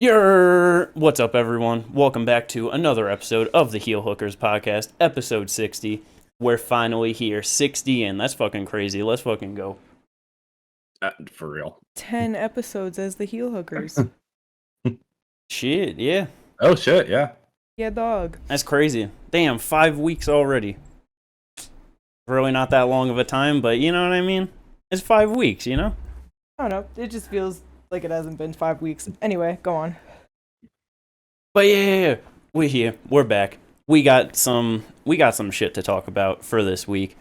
What's up, everyone? Welcome back to another episode of the Heel Hookers podcast, episode 60. We're finally here, 60 in. That's fucking crazy. Let's fucking go. For real. 10 episodes as the heel hookers. Shit, yeah. Oh shit, yeah. Yeah, dog. That's crazy. Damn, 5 weeks already. Really not that long of a time, but you know what I mean? It's 5 weeks, you know? I don't know. It just feels like it hasn't been 5 weeks. Anyway, go on. But yeah, we're here. We're back. We got some shit to talk about for this week.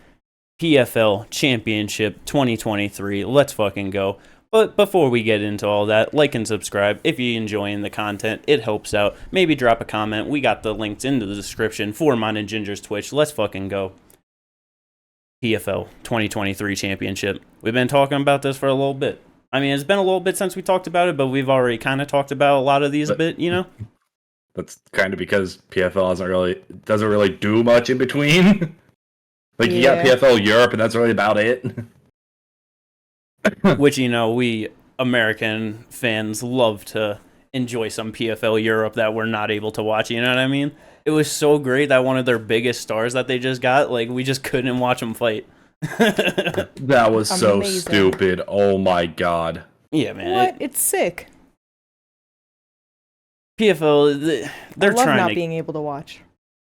PFL Championship 2023. Let's fucking go. But before we get into all that, like and subscribe if you're enjoying the content. It helps out. Maybe drop a comment. We got the links in the description for mine and Ginger's Twitch. Let's fucking go. PFL 2023 Championship. We've been talking about this for a little bit. I mean, it's been a little bit since we talked about it, but we've already kind of talked about a lot of these a bit, you know? That's kind of because PFL doesn't really do much in between. Like, you got PFL Europe, and that's really about it. Which, you know, we American fans love to enjoy some PFL Europe that we're not able to watch, you know what I mean? It was so great that one of their biggest stars that they just got, like, we just couldn't watch them fight. That was so Amazing. stupid. Oh my god. Yeah, man. What? It's sick. PFL, they're I love trying not to being able to watch.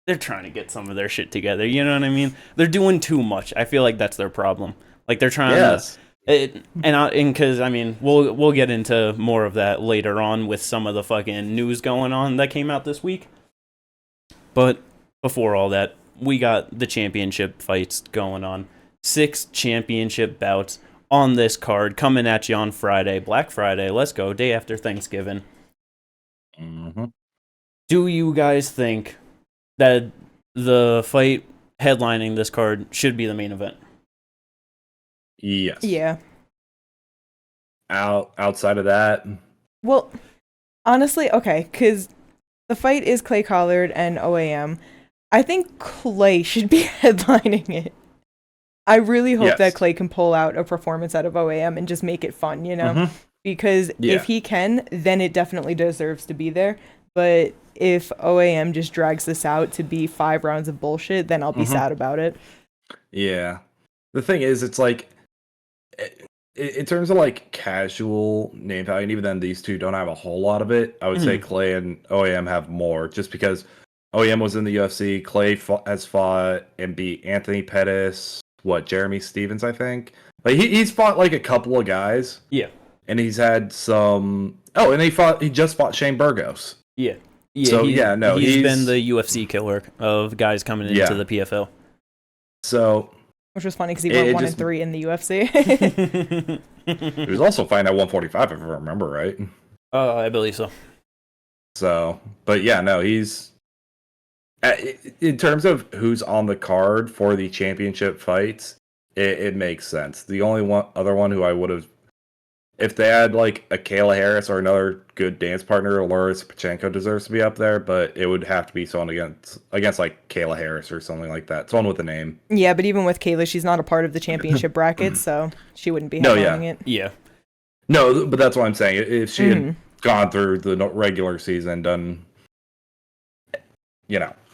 they're trying to get some of their shit together. You know what I mean? They're doing too much. I feel like that's their problem. Like they're trying Yes. to, and because I mean we'll get into more of that later on with some of the fucking news going on that came out this week. But before all that, we got the championship fights going on. 6 championship bouts on this card coming at you on Friday, Black Friday. Let's go, day after Thanksgiving. Mm-hmm. Do you guys think that the fight headlining this card should be the main event? Yes. Yeah. Outside of that, Well, honestly, okay, because the fight is Clay Collard and OAM. I think Clay should be headlining it. I really hope Yes. that Clay can pull out a performance out of OAM and just make it fun, you know? Mhm. Because Yeah. if he can, then it definitely deserves to be there. But if OAM just drags this out to be 5 rounds of bullshit, then I'll be sad about it. Yeah. The thing is, it's like, in terms of like casual name value, and even then these two don't have a whole lot of it. I would say Clay and OAM have more, just because OAM was in the UFC. Clay has fought and beat Anthony Pettis, Jeremy Stevens, I think. Like he's fought like a couple of guys. Yeah. And he's had some. Oh, and he just fought Shane Burgos. Yeah. Yeah. So he's he's been the UFC killer of guys coming into the PFL. So. Which was funny because he went 1-3 in the UFC. He was also fighting at 145, if I remember right. I believe so. So, but yeah, no, he's in terms of who's on the card for the championship fights, it makes sense. The only other one who I would have, if they had like a Kayla Harris or another good dance partner, Loris Pachenko deserves to be up there, but it would have to be someone against like Kayla Harris or something like that. Someone with a name. Yeah, but even with Kayla, she's not a part of the championship bracket, so she wouldn't be headlining it. Yeah. No, but that's what I'm saying. If she had gone through the regular season, done,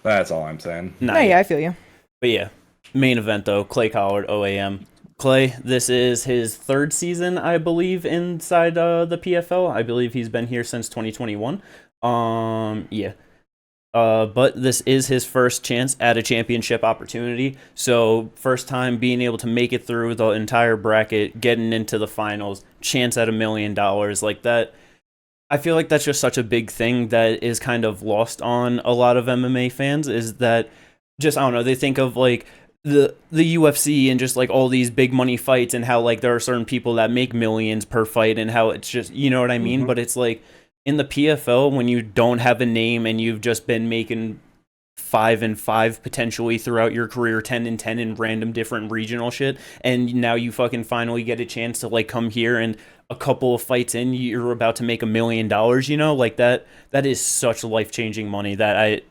that's all I'm saying. Nah, No, yeah, I feel you. But yeah, main event though, Clay Collard, OAM. Clay, this is his 3rd season, I believe, inside the PFL. I believe he's been here since 2021. Yeah. But this is his first chance at a championship opportunity. So first time being able to make it through the entire bracket, getting into the finals, chance at $1 million like that. I feel like that's just such a big thing that is kind of lost on a lot of MMA fans, is that just, I don't know, they think of like the UFC and just like all these big money fights and how like there are certain people that make millions per fight and how it's just, you know what I mean? But it's like in the PFL, when you don't have a name and you've just been making 5-5 potentially throughout your career, 10-10 in random different regional shit, and now you fucking finally get a chance to like come here and a couple of fights in, you're about to make $1 million, you know, like that is such life-changing money that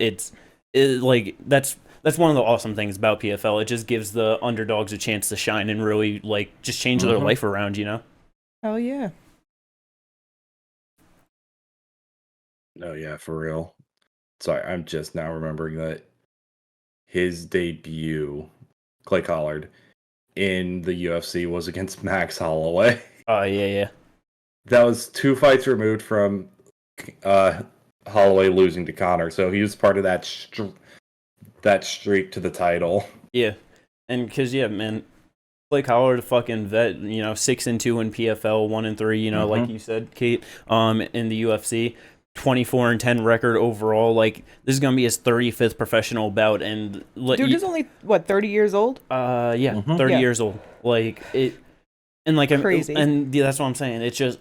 that's one of the awesome things about PFL. It just gives the underdogs a chance to shine and really like just change their life around, you know? Hell yeah. Oh yeah, for real. Sorry, I'm just now remembering that his debut, Clay Collard, in the UFC was against Max Holloway. Oh yeah. That was 2 fights removed from uh, Holloway losing to Connor, so he was part of that that streak to the title. Yeah. And because, yeah, man, Clay Collard, fucking vet, 6-2 in PFL, 1-3, like you said, Kate, in the UFC, 24-10 record overall. Like, this is gonna be his 35th professional bout, and Dude is only what, 30 years old? 30 Yeah. years old. Like it, and like Crazy. and yeah, that's what I'm saying. It's just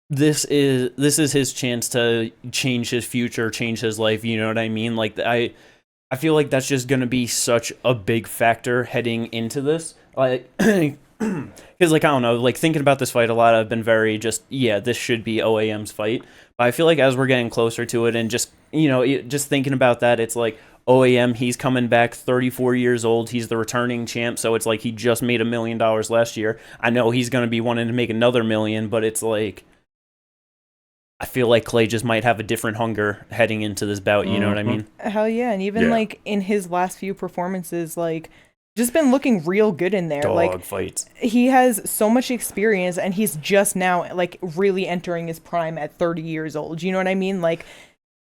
this is his chance to change his future, change his life. You know what I mean? Like I feel like that's just gonna be such a big factor heading into this. Like, because like I don't know, like thinking about this fight a lot, I've been very just this should be OAM's fight. But I feel like as we're getting closer to it, and just just thinking about that, it's like OAM, he's coming back, 34 years old. He's the returning champ, so it's like he just made $1 million last year. I know he's gonna be wanting to make another million, but it's like I feel like Clay just might have a different hunger heading into this bout. You know what I mean? Hell yeah. And even like in his last few performances, like just been looking real good in there. Dog fights. He has so much experience, and he's just now like really entering his prime at 30 years old. You know what I mean? Like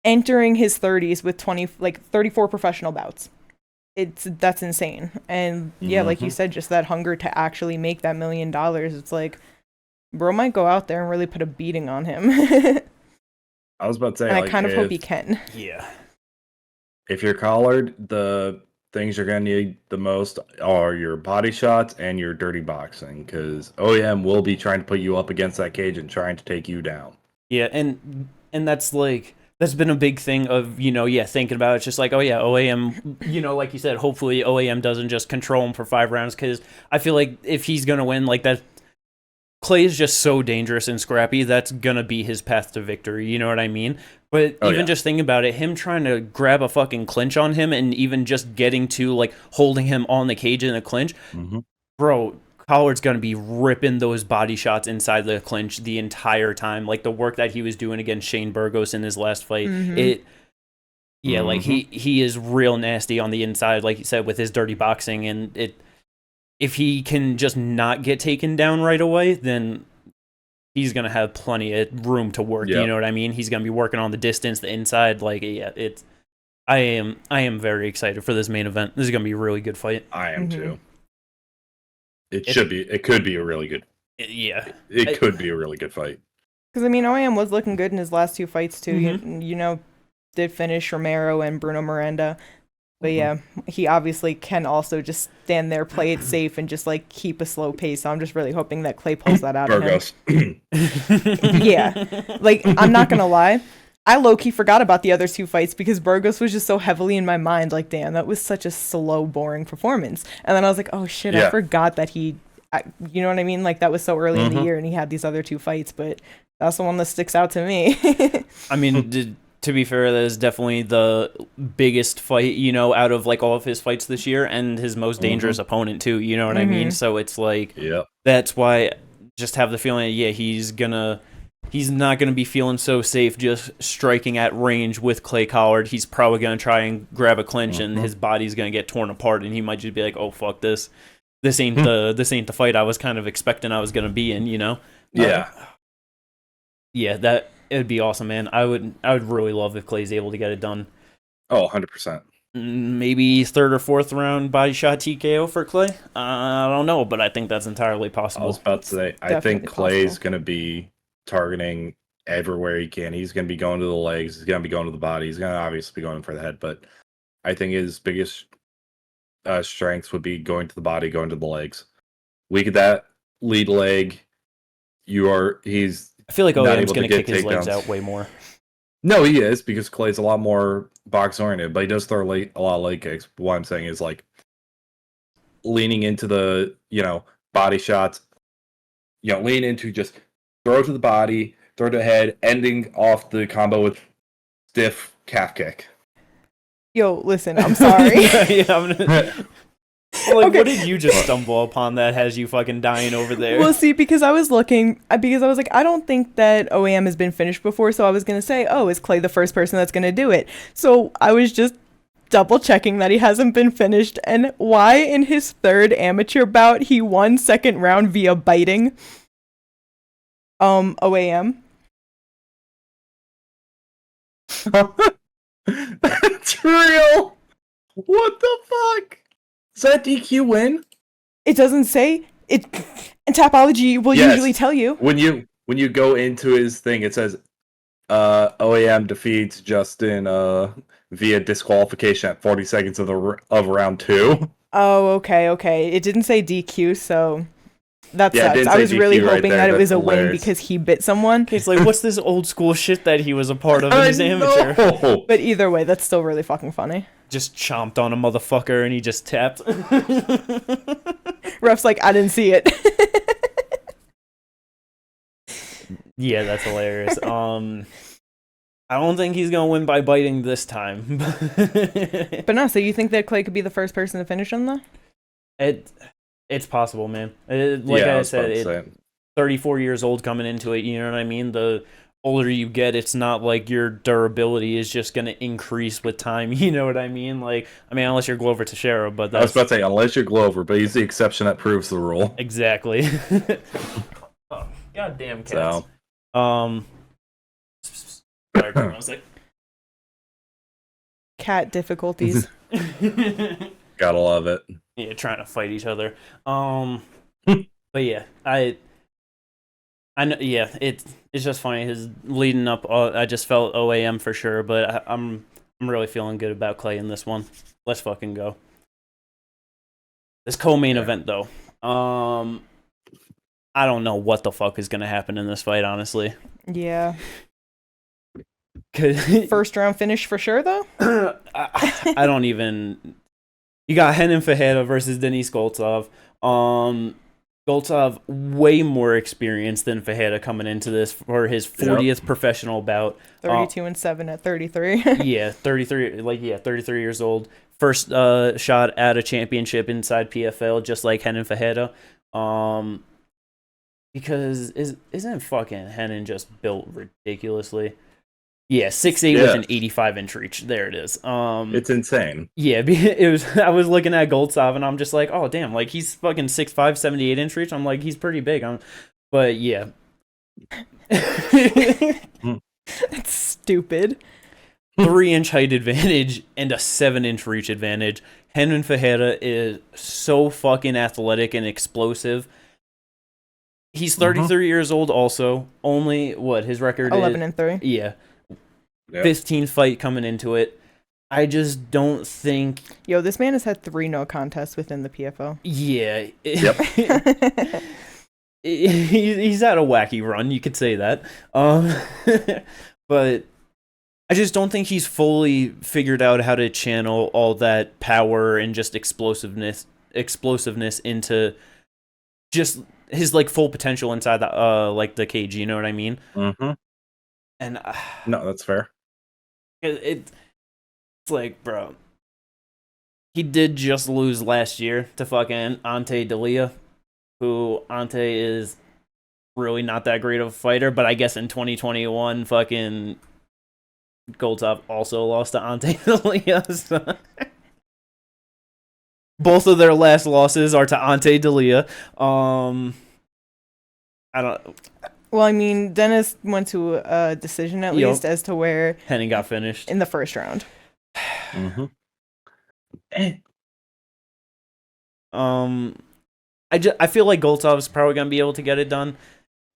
entering his 30s with 34 professional bouts. That's insane. And yeah, like you said, just that hunger to actually make that $1 million. It's like, bro might go out there and really put a beating on him. I was about to say, and I kind of hope he can. Yeah. If you're Collard, the things you're going to need the most are your body shots and your dirty boxing, because OEM will be trying to put you up against that cage and trying to take you down. Yeah, and that's like that's been a big thing of thinking about it. It's just like, oh yeah, OAM, like you said, hopefully OAM doesn't just control him for 5 rounds, because I feel like if he's gonna win, like that, Clay is just so dangerous and scrappy. That's gonna be his path to victory. You know what I mean? But just thinking about it, him trying to grab a fucking clinch on him, and even just getting to like holding him on the cage in a clinch, bro. Collard's gonna be ripping those body shots inside the clinch the entire time. Like the work that he was doing against Shane Burgos in his last fight, like he is real nasty on the inside, like you said, with his dirty boxing, and if he can just not get taken down right away, then he's gonna have plenty of room to work. You know what I mean? He's gonna be working on the distance, the inside. Like I am very excited for this main event. This is gonna be a really good fight. I am too. It could be a really good. It could be a really good fight. Because I mean, OAM was looking good in his last 2 fights too. Did finish Romero and Bruno Miranda. But yeah, he obviously can also just stand there, play it safe, and just like keep a slow pace. So I'm just really hoping that Clay pulls that out of him. Yeah, like I'm not gonna lie, I low-key forgot about the other 2 fights because Burgos was just so heavily in my mind. Like, damn, that was such a slow, boring performance. And then I was like, oh shit, I forgot that you know what I mean? Like that was so early in the year, and he had these other 2 fights. But that's the one that sticks out to me. I mean, to be fair, that is definitely the biggest fight, out of like all of his fights this year, and his most dangerous opponent too. You know what I mean? So it's like, that's why I just have the feeling, he's not gonna be feeling so safe just striking at range with Clay Collard. He's probably gonna try and grab a clinch, and his body's gonna get torn apart, and he might just be like, oh fuck this. This ain't the fight I was kind of expecting I was gonna be in. That. It'd be awesome, man. I would really love if Clay's able to get it done. Oh, 100%. Maybe 3rd or 4th round body shot TKO for Clay? I don't know, but I think that's entirely possible. I was about to say, I think Clay's going to be targeting everywhere he can. He's going to be going to the legs. He's going to be going to the body. He's going to obviously be going for the head, but I think his biggest strengths would be going to the body, going to the legs. Weak at that lead leg. I feel like OEM's going to kick his legs out way more. No, he is, because Clay's a lot more box oriented, but he does throw a lot of leg kicks. What I'm saying is like leaning into the body shots. Lean into just throw to the body, throw to the head, ending off the combo with stiff calf kick. Yo, listen, I'm sorry. Like, Okay. what did you just stumble upon that has you fucking dying over there? Well, see, because I was like, I don't think that OAM has been finished before, so I was gonna say, oh, is Clay the first person that's gonna do it? So I was just double checking that he hasn't been finished, and why in his third amateur bout he won second round via biting OAM. That's real. What the fuck? Is that DQ win? It doesn't say it, and Tapology will Yes. usually tell you. When you go into his thing, it says OAM defeats Justin via disqualification at 40 seconds of round 2. Oh, okay. It didn't say DQ, so that Yeah, it sucks. didn't I say was really DQ right hoping there. that it was That's a win hilarious. because he bit someone. It's like, what's this old school shit that he was a part of in his amateur? know. But either way, that's still really fucking funny. Just chomped on a motherfucker and he just tapped. Ref's like, I didn't see it. Yeah, that's hilarious. I don't think he's gonna win by biting this time. But no, so you think that Clay could be the first person to finish him, though? It's possible, man. Yeah, I said, 34 years old coming into it, you know what I mean? The older you get, it's not like your durability is just going to increase with time, you know what I mean? Like, I mean, unless you're Glover Teixeira, but I was that's... about to say, unless you're Glover, but he's the exception that proves the rule. Exactly. Oh, goddamn cats. So, Sorry, I was like... Cat difficulties. gotta love it. Yeah, trying to fight each other. But yeah, I know. Yeah, it's just funny. His leading up, I just felt OAM for sure, but I'm really feeling good about Clay in this one. Let's fucking go. This co-main event though, I don't know what the fuck is gonna happen in this fight, honestly. Yeah. 'Cause First round finish for sure, though? I don't even. You got Henan Fajeda versus Denis Goltsov. Goltsov way more experienced than Fajeda coming into this for his 40th professional bout. 32-7 at 33. Yeah, 33 years old. First shot at a championship inside PFL, just like Henan Fajeda. Because isn't fucking Henan just built ridiculously? Yeah, 6'8" with an 85-inch reach. There it is. It's insane. Yeah, it was. I was looking at Goltsov and I'm just like, oh damn, like he's fucking 6'5", 78-inch reach. I'm like, he's pretty big. But yeah. That's stupid. 3-inch height advantage and a 7-inch reach advantage. Henan Fajeda is so fucking athletic and explosive. He's 33 years old also. Only, what, his record 11-3. Yeah. Yep. 15th fight coming into it. I just don't think... Yo, this man has had 3 no contests within the PFL. Yeah. Yep. He's had a wacky run, you could say that. But I just don't think he's fully figured out how to channel all that power and just explosiveness into just his like full potential inside the like the cage, you know what I mean? Mm-hmm. And No, that's fair. it's like, bro, he did just lose last year to fucking Ante Delia, who Ante is really not that great of a fighter, but I guess in 2021, fucking Goltsov also lost to Ante Delia. So. Both of their last losses are to Ante Delia. I don't. Well, I mean, Dennis went to a decision at least as to where Henning got finished in the first round. Mm-hmm. I feel like Goltsov's probably gonna be able to get it done.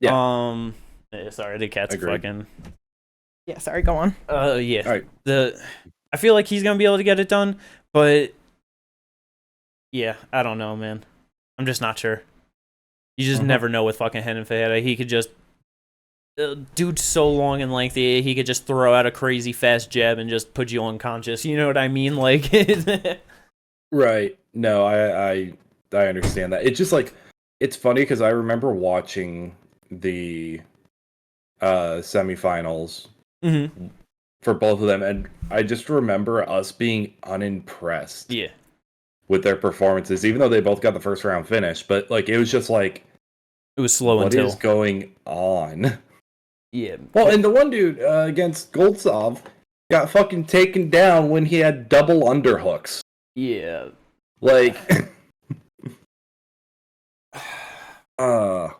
Yeah. Sorry, the cat's Agreed. fucking. Yeah, sorry, go on. Yeah. All right. I feel like he's gonna be able to get it done, but yeah, I don't know, man. I'm just not sure. You just never know with fucking Henan Fajeda. He could just dude's so long and lengthy. He could just throw out a crazy fast jab and just put you unconscious. You know what I mean? Like, Right. No, I understand that. It's just like it's funny because I remember watching the semifinals for both of them, and I just remember us being unimpressed. Yeah. with their performances, even though they both got the first round finish. But like, it was just like, It was slow what until. is going on? Yeah. Well, and the one dude against Goltsov got fucking taken down when he had double underhooks. Yeah. Like, I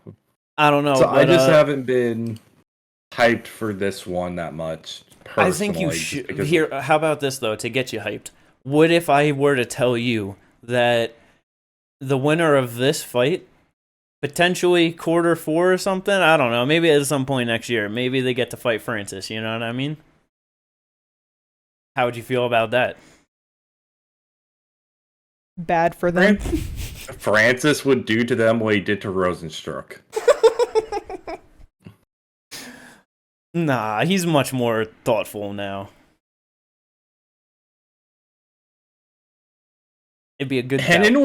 don't know. so but, I just haven't been hyped for this one that much. I think you should. Here, how about this though? To get you hyped, what if I were to tell you that the winner of this fight, potentially quarter 4 or something? I don't know. Maybe at some point next year, maybe they get to fight Francis. You know what I mean? How would you feel about that? Bad for them. Francis would do to them what he did to Rosenstruck. Nah, he's much more thoughtful now. It'd be a good. Hennen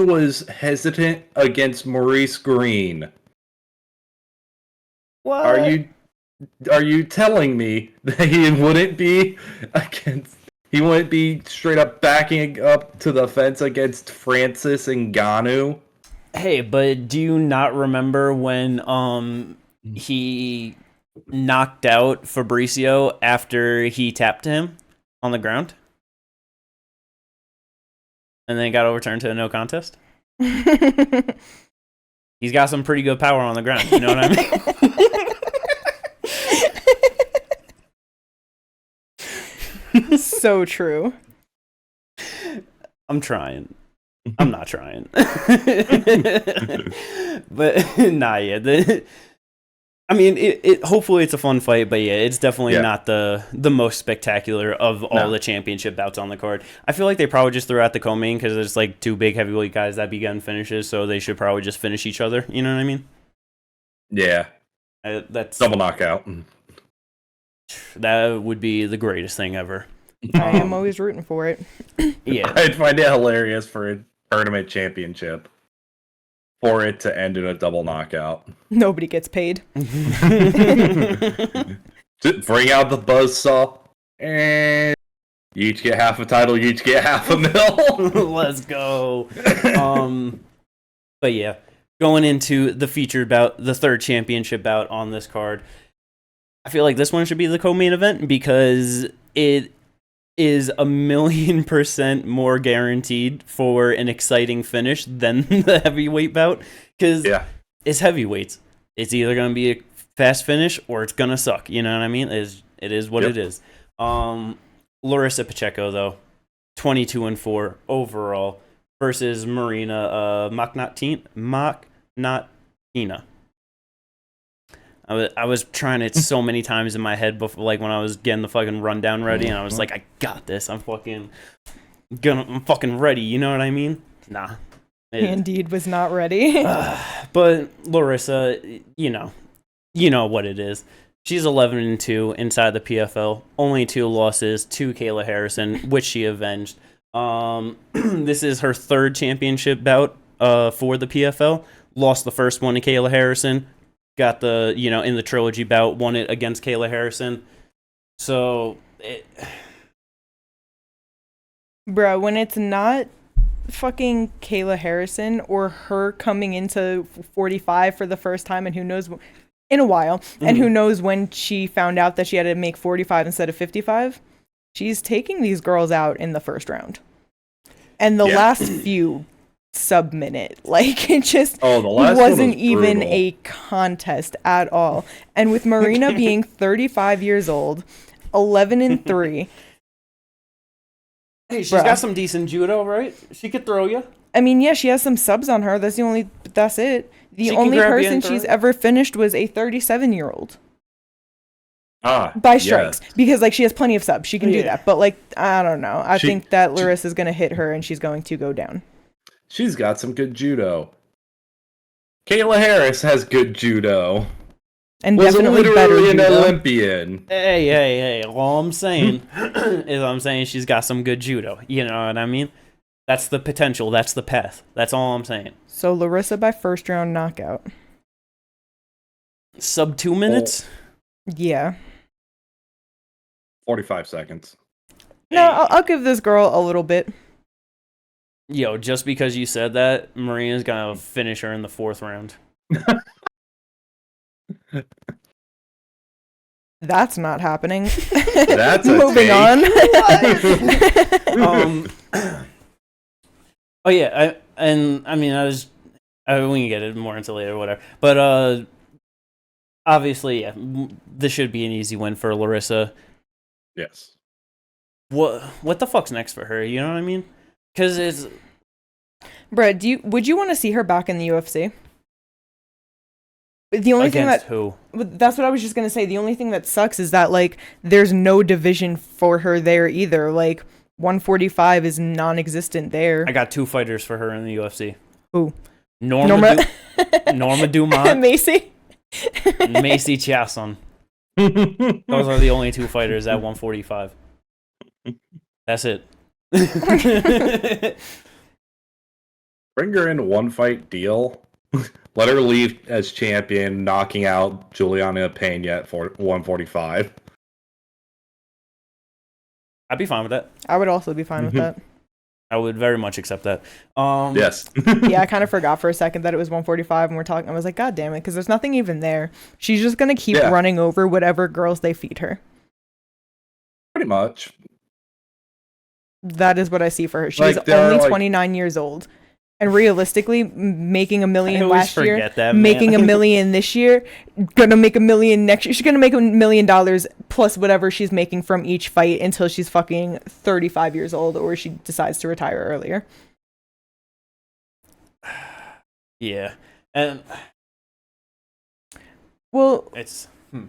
was hesitant against Maurice Green. What? Are you telling me that he wouldn't be straight up backing up to the fence against Francis Ngannou? Hey, but do you not remember when he knocked out Fabricio after he tapped him on the ground? And then it got overturned to a no contest? He's got some pretty good power on the ground, you know what I mean? So true. I'm trying. I'm not trying. But nah, yeah. I mean, it hopefully it's a fun fight, but yeah, it's definitely not the most spectacular of all the championship bouts on the card. I feel like they probably just threw out the co-main because there's like 2 big heavyweight guys that began finishes, so they should probably just finish each other. You know what I mean? Yeah. That's double knockout. That would be the greatest thing ever. I am always rooting for it. Yeah. I'd find it hilarious for a tournament championship for it to end in a double knockout. Nobody gets paid. Just bring out the buzzsaw, and you each get half a title, you each get half a mil. Let's go. But yeah, going into the featured bout, the 3rd championship bout on this card, I feel like this one should be the co-main event because it is 1,000,000% more guaranteed for an exciting finish than the heavyweight bout because it's heavyweights. It's either going to be a fast finish or it's going to suck. You know what I mean? It is what it is. Larissa Pacheco, though, 22-4 overall versus Marina Maknatina. I was trying it so many times in my head before, like when I was getting the fucking rundown ready, and I was like, I got this. I'm fucking ready. You know what I mean? Nah. Indeed was not ready. But Larissa, you know what it is. She's 11-2 inside the PFL. Only 2 losses to Kayla Harrison, which she avenged. This is her 3rd championship bout for the PFL. Lost the first one to Kayla Harrison. Got the, in the trilogy bout, won it against Kayla Harrison. So, Bro, when it's not fucking Kayla Harrison or her coming into 45 for the first time and who knows, in a while, and who knows when she found out that she had to make 45 instead of 55, she's taking these girls out in the first round. And the last few sub-minute, like it just wasn't even a contest at all. And with Marina being 35 years old, 11-3, hey, she's got some decent judo, right? She could throw you. I mean, yeah, she has some subs on her. That's it. The only person she's ever finished was a 37-year-old. By strikes. Because, like, she has plenty of subs. She can do that. But, like, I don't know. I think that Larissa's going to hit her and she's going to go down. She's got some good judo. Kayla Harris has good judo. And was definitely literally better an judo. Olympian. Hey. All I'm saying is she's got some good judo. You know what I mean? That's the potential. That's the path. That's all I'm saying. So Larissa by first round knockout. Sub 2 minutes? Yeah. 45 seconds. No, I'll give this girl a little bit. Yo, just because you said that, Marina's gonna finish her in the 4th round. That's not happening. That's a moving take. on. Oh yeah, we can get it more into later, whatever. But obviously, yeah, this should be an easy win for Larissa. Yes. What the fuck's next for her? You know what I mean? Because it's Brett, would you want to see her back in the UFC? The only thing against that who? that's what I was just gonna say. The only thing that sucks is that like there's no division for her there either. Like 145 is non-existent there. I got 2 fighters for her in the UFC. Who? Norma Dumont, Macy. Macy Chiasson. Those are the only 2 fighters at 145. That's it. Bring her in 1 fight deal. Let her leave as champion, knocking out Juliana Pena at 145. I'd be fine with that. I would also be fine with that. I would very much accept that. Yes. Yeah, I kind of forgot for a second that it was 145 and we're talking. I was like, God damn it, because there's nothing even there. She's just gonna keep running over whatever girls they feed her. Pretty much. That is what I see for her. She's only 29 years old. And realistically, making $1 million last year, making $1 million this year, gonna make $1 million next year. She's gonna make $1 million plus whatever she's making from each fight until she's fucking 35 years old or she decides to retire earlier. Yeah, and well, it's.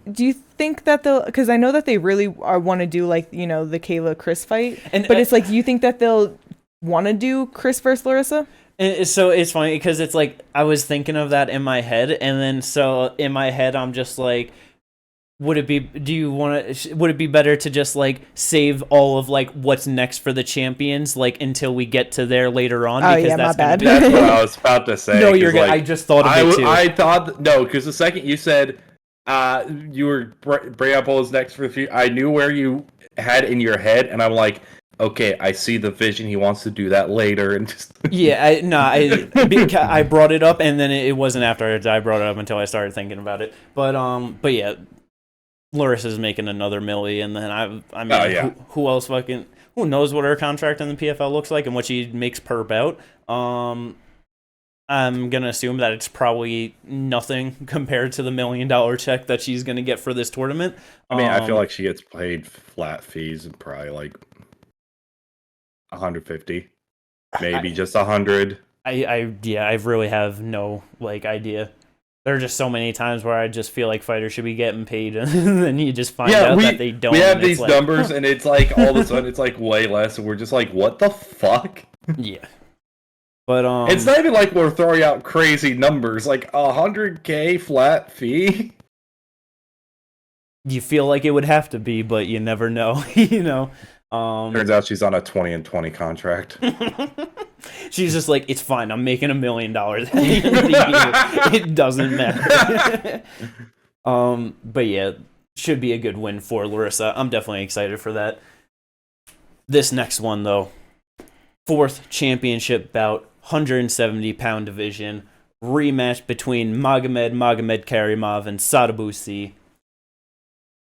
Do you think that they'll? Because I know that they really want to do like the Kayla Chris fight, but it's like, you think that they'll want to do Chris versus Larissa? So it's funny because it's like I was thinking of that in my head, and then so in my head I'm just like, would it be better to just like save all of like what's next for the champions like until we get to there later on? Oh because yeah, that's my bad. That's what I was about to say. No, you're good. I just thought of it too. I thought no, because the second you said you were bringing up all those next for the future, I knew where you had in your head, and I'm like, okay, I see the vision. He wants to do that later, and just I brought it up, and then it wasn't after I brought it up until I started thinking about it. But yeah, Larissa's making another milli, and then I mean, who else who knows what her contract in the PFL looks like and what she makes per bout? I'm gonna assume that it's probably nothing compared to the $1 million check that she's gonna get for this tournament. I mean, I feel like she gets paid flat fees and probably like 150, maybe just 100. I really have no like idea. There are just so many times where I just feel like fighters should be getting paid, and then you just find out that they don't. We have these numbers, and it's like all of a sudden it's like way less, and we're just like, what the fuck? Yeah, but it's not even like we're throwing out crazy numbers, like 100K flat fee. You feel like it would have to be, but you never know, you know. Turns out she's on a 20-20 contract. She's just like, it's fine. I'm making $1 million at the end of the year. It doesn't matter. But yeah, should be a good win for Larissa. I'm definitely excited for that. This next one though, 4th championship bout, 170-pound division rematch between Magomed Karimov and Sadabusi.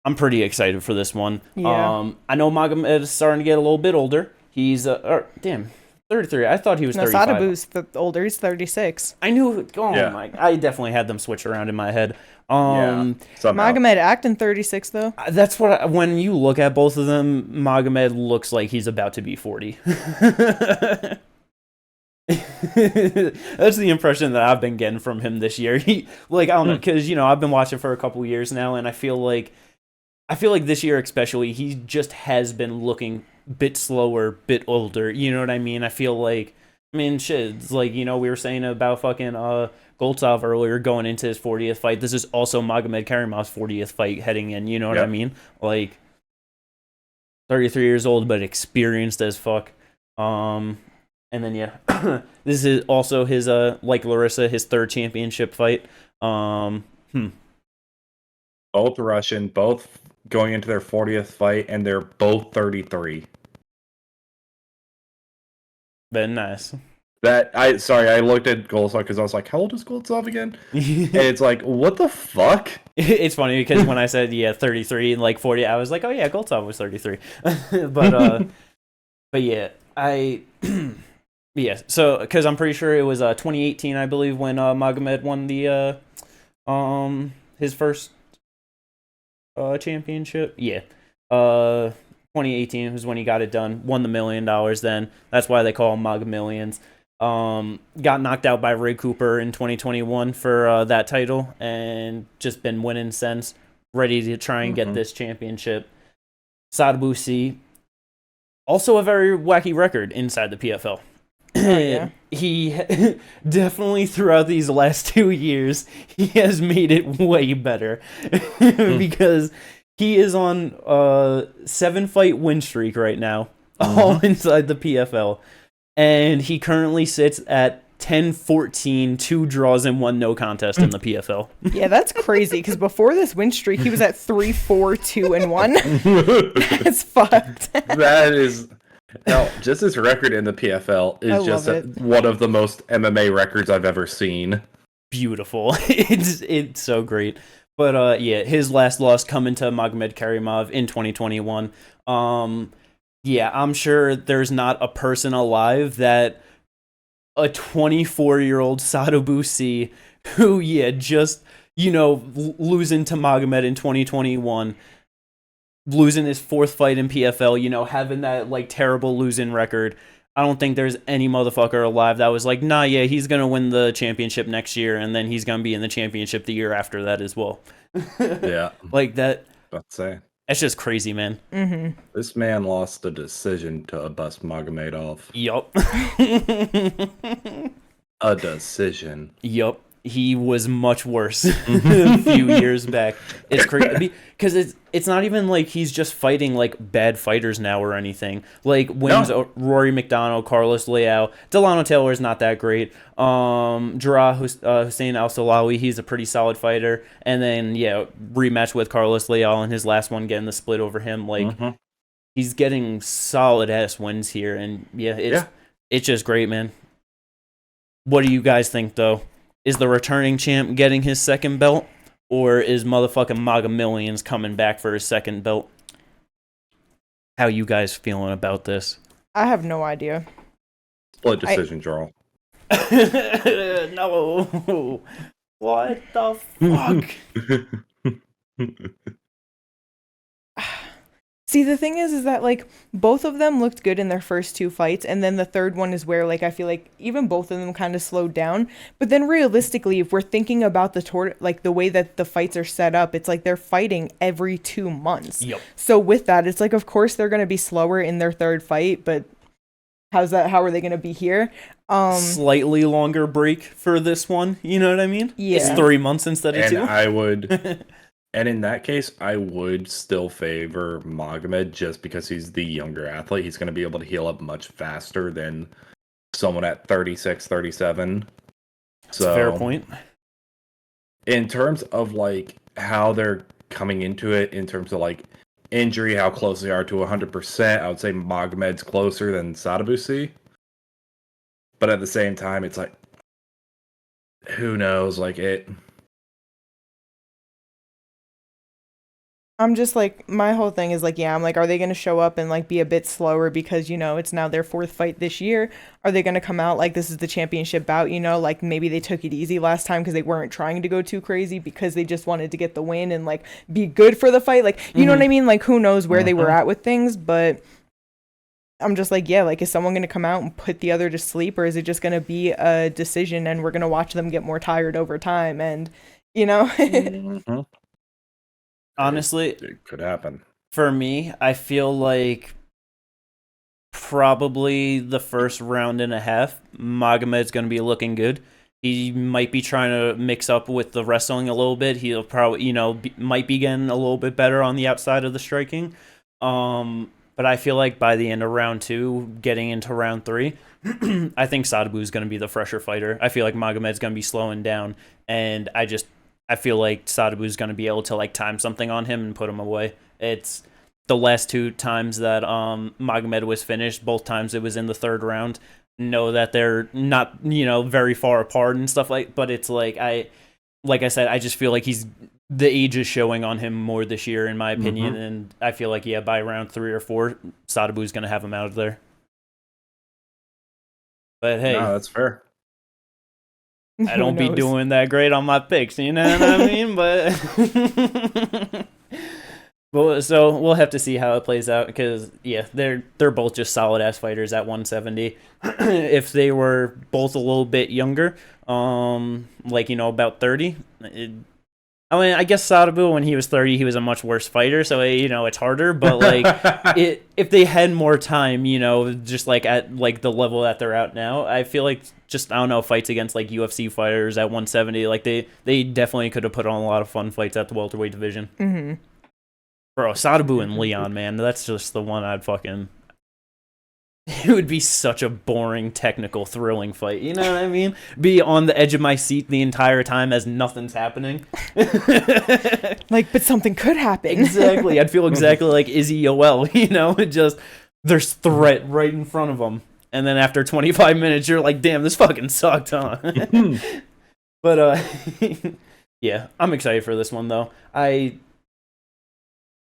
I'm pretty excited for this one. Yeah. I know Magomed is starting to get a little bit older. He's 33. I thought he was 35. Sadabu's older. He's 36. I knew. My! I definitely had them switch around in my head. Magomed acting 36 though. That's what. When you look at both of them, Magomed looks like he's about to be 40. That's the impression that I've been getting from him this year. I don't know, because I've been watching for a couple years now, and I feel like this year especially, he just has been looking a bit slower, bit older. You know what I mean? I feel like, shit, it's like, we were saying about fucking Goltsov earlier going into his 40th fight. This is also Magomed Karimov's 40th fight heading in. You know what I mean? Like, 33 years old, but experienced as fuck. And then, this is also his, like Larissa, his 3rd championship fight. Both Russian, both going into their 40th fight, and they're both 33. Been nice. I looked at Goldsov because I was like, how old is Goldsov again? And it's like, what the fuck? It's funny because when I said 33 and like 40, I was like, oh yeah, Goldsov was 33. But yeah, yeah. So because I'm pretty sure it was 2018, I believe, when Magomed won the his first championship. Yeah. 2018 was when he got it done. Won the $1 million. Then that's why they call him Maga Millions. Got knocked out by Ray Cooper in 2021 for that title, and just been winning since. Ready to try and get this championship. Sadabusi, also a very wacky record inside the PFL. Oh, yeah. He definitely throughout these last 2 years, he has made it way better because he is on a 7-fight win streak right now, all inside the PFL. And he currently sits at 10-14, 2 draws and 1 no contest in the PFL. Yeah, that's crazy, because before this win streak, he was at 3-4-2-1. That's fucked. That is... Now, just his record in the PFL is just one of the most MMA records I've ever seen. Beautiful. It's so great. But yeah, his last loss coming to Magomed Karimov in 2021. Yeah, I'm sure there's not a person alive that a 24-year-old Sadabusi who, just, losing to Magomed in 2021, losing his 4th fight in PFL, having that, like, terrible losing record. I don't think there's any motherfucker alive that was like, nah, yeah, he's going to win the championship next year, and then he's going to be in the championship the year after that as well. Yeah. Like that. Let's say. That's just crazy, man. Mm-hmm. This man lost a decision to Abbas Magomedov. Yup. A decision. Yup. He was much worse a few years back. It's crazy because it's not even like he's just fighting like bad fighters now or anything. Like wins Rory McDonald, Carlos Leao, Delano Taylor is not that great. Jarrah Hussein Al Salawi, he's a pretty solid fighter. And then rematch with Carlos Leao in his last one, getting the split over him. Like he's getting solid ass wins here, and it's just great, man. What do you guys think though? Is the returning champ getting his second belt, or is motherfucking Maga Millions coming back for his second belt? How you guys feeling about this? I have no idea. Split decision, Jarl. No. What the fuck? See, the thing is that, like, both of them looked good in their first 2 fights, and then the third one is where, like, I feel like even both of them kind of slowed down. But then realistically, if we're thinking about the way that the fights are set up, it's like they're fighting every 2 months. Yep. So with that, it's like, of course they're going to be slower in their third fight, but how are they going to be here? Slightly longer break for this one, you know what I mean? Yeah. It's 3 months instead of 2. And I would... And in that case, I would still favor Magomed just because he's the younger athlete. He's going to be able to heal up much faster than someone at 36, 37. That's a fair point. In terms of like how they're coming into it, in terms of like injury, how close they are to 100%, I would say Magomed's closer than Sadabusi. But at the same time, it's like, who knows? Like it... I'm just like, my whole thing is like, I'm like, are they going to show up and like be a bit slower because, it's now their 4th fight this year? Are they going to come out like this is the championship bout, like maybe they took it easy last time because they weren't trying to go too crazy because they just wanted to get the win and like be good for the fight? Like, you know what I mean? Like, who knows where they were at with things, but I'm just like, like, is someone going to come out and put the other to sleep, or is it just going to be a decision and we're going to watch them get more tired over time? And, Honestly, it could happen. For me, I feel like probably the first round and a half, Magomed's going to be looking good. He might be trying to mix up with the wrestling a little bit. He'll probably, might be getting a little bit better on the outside of the striking. But I feel like by the end of round 2, getting into round 3, I think Sadabu's going to be the fresher fighter. I feel like Magomed's going to be slowing down, and I feel like Sadabu's going to be able to like time something on him and put him away. It's the last 2 times that Magomed was finished. Both times it was in the 3rd round. know that they're not, very far apart and stuff but it's like I said, I just feel like the age is showing on him more this year, in my opinion, and I feel like, by round 3 or 4, Sadabu's going to have him out of there. But hey, no, that's fair. I don't be doing that great on my picks, you know what I mean? But so we'll have to see how it plays out because they're both just solid ass fighters at 170. If they were both a little bit younger, about 30, I guess Sadabu, when he was 30, he was a much worse fighter, so it's harder. But if they had more time, just like at like the level that they're at now, I feel like just I don't know, fights against like UFC fighters at 170, like they definitely could have put on a lot of fun fights at the welterweight division. Mm-hmm. Bro, Sadabu and Leon, man, that's just the one I'd fucking. It would be such a boring, technical, thrilling fight. You know what I mean? Be on the edge of my seat the entire time as nothing's happening. But something could happen. Exactly. I'd feel exactly like Izzy Yoel, just there's threat right in front of them. And then after 25 minutes, you're like, damn, this fucking sucked, huh? But, yeah, I'm excited for this one, though. I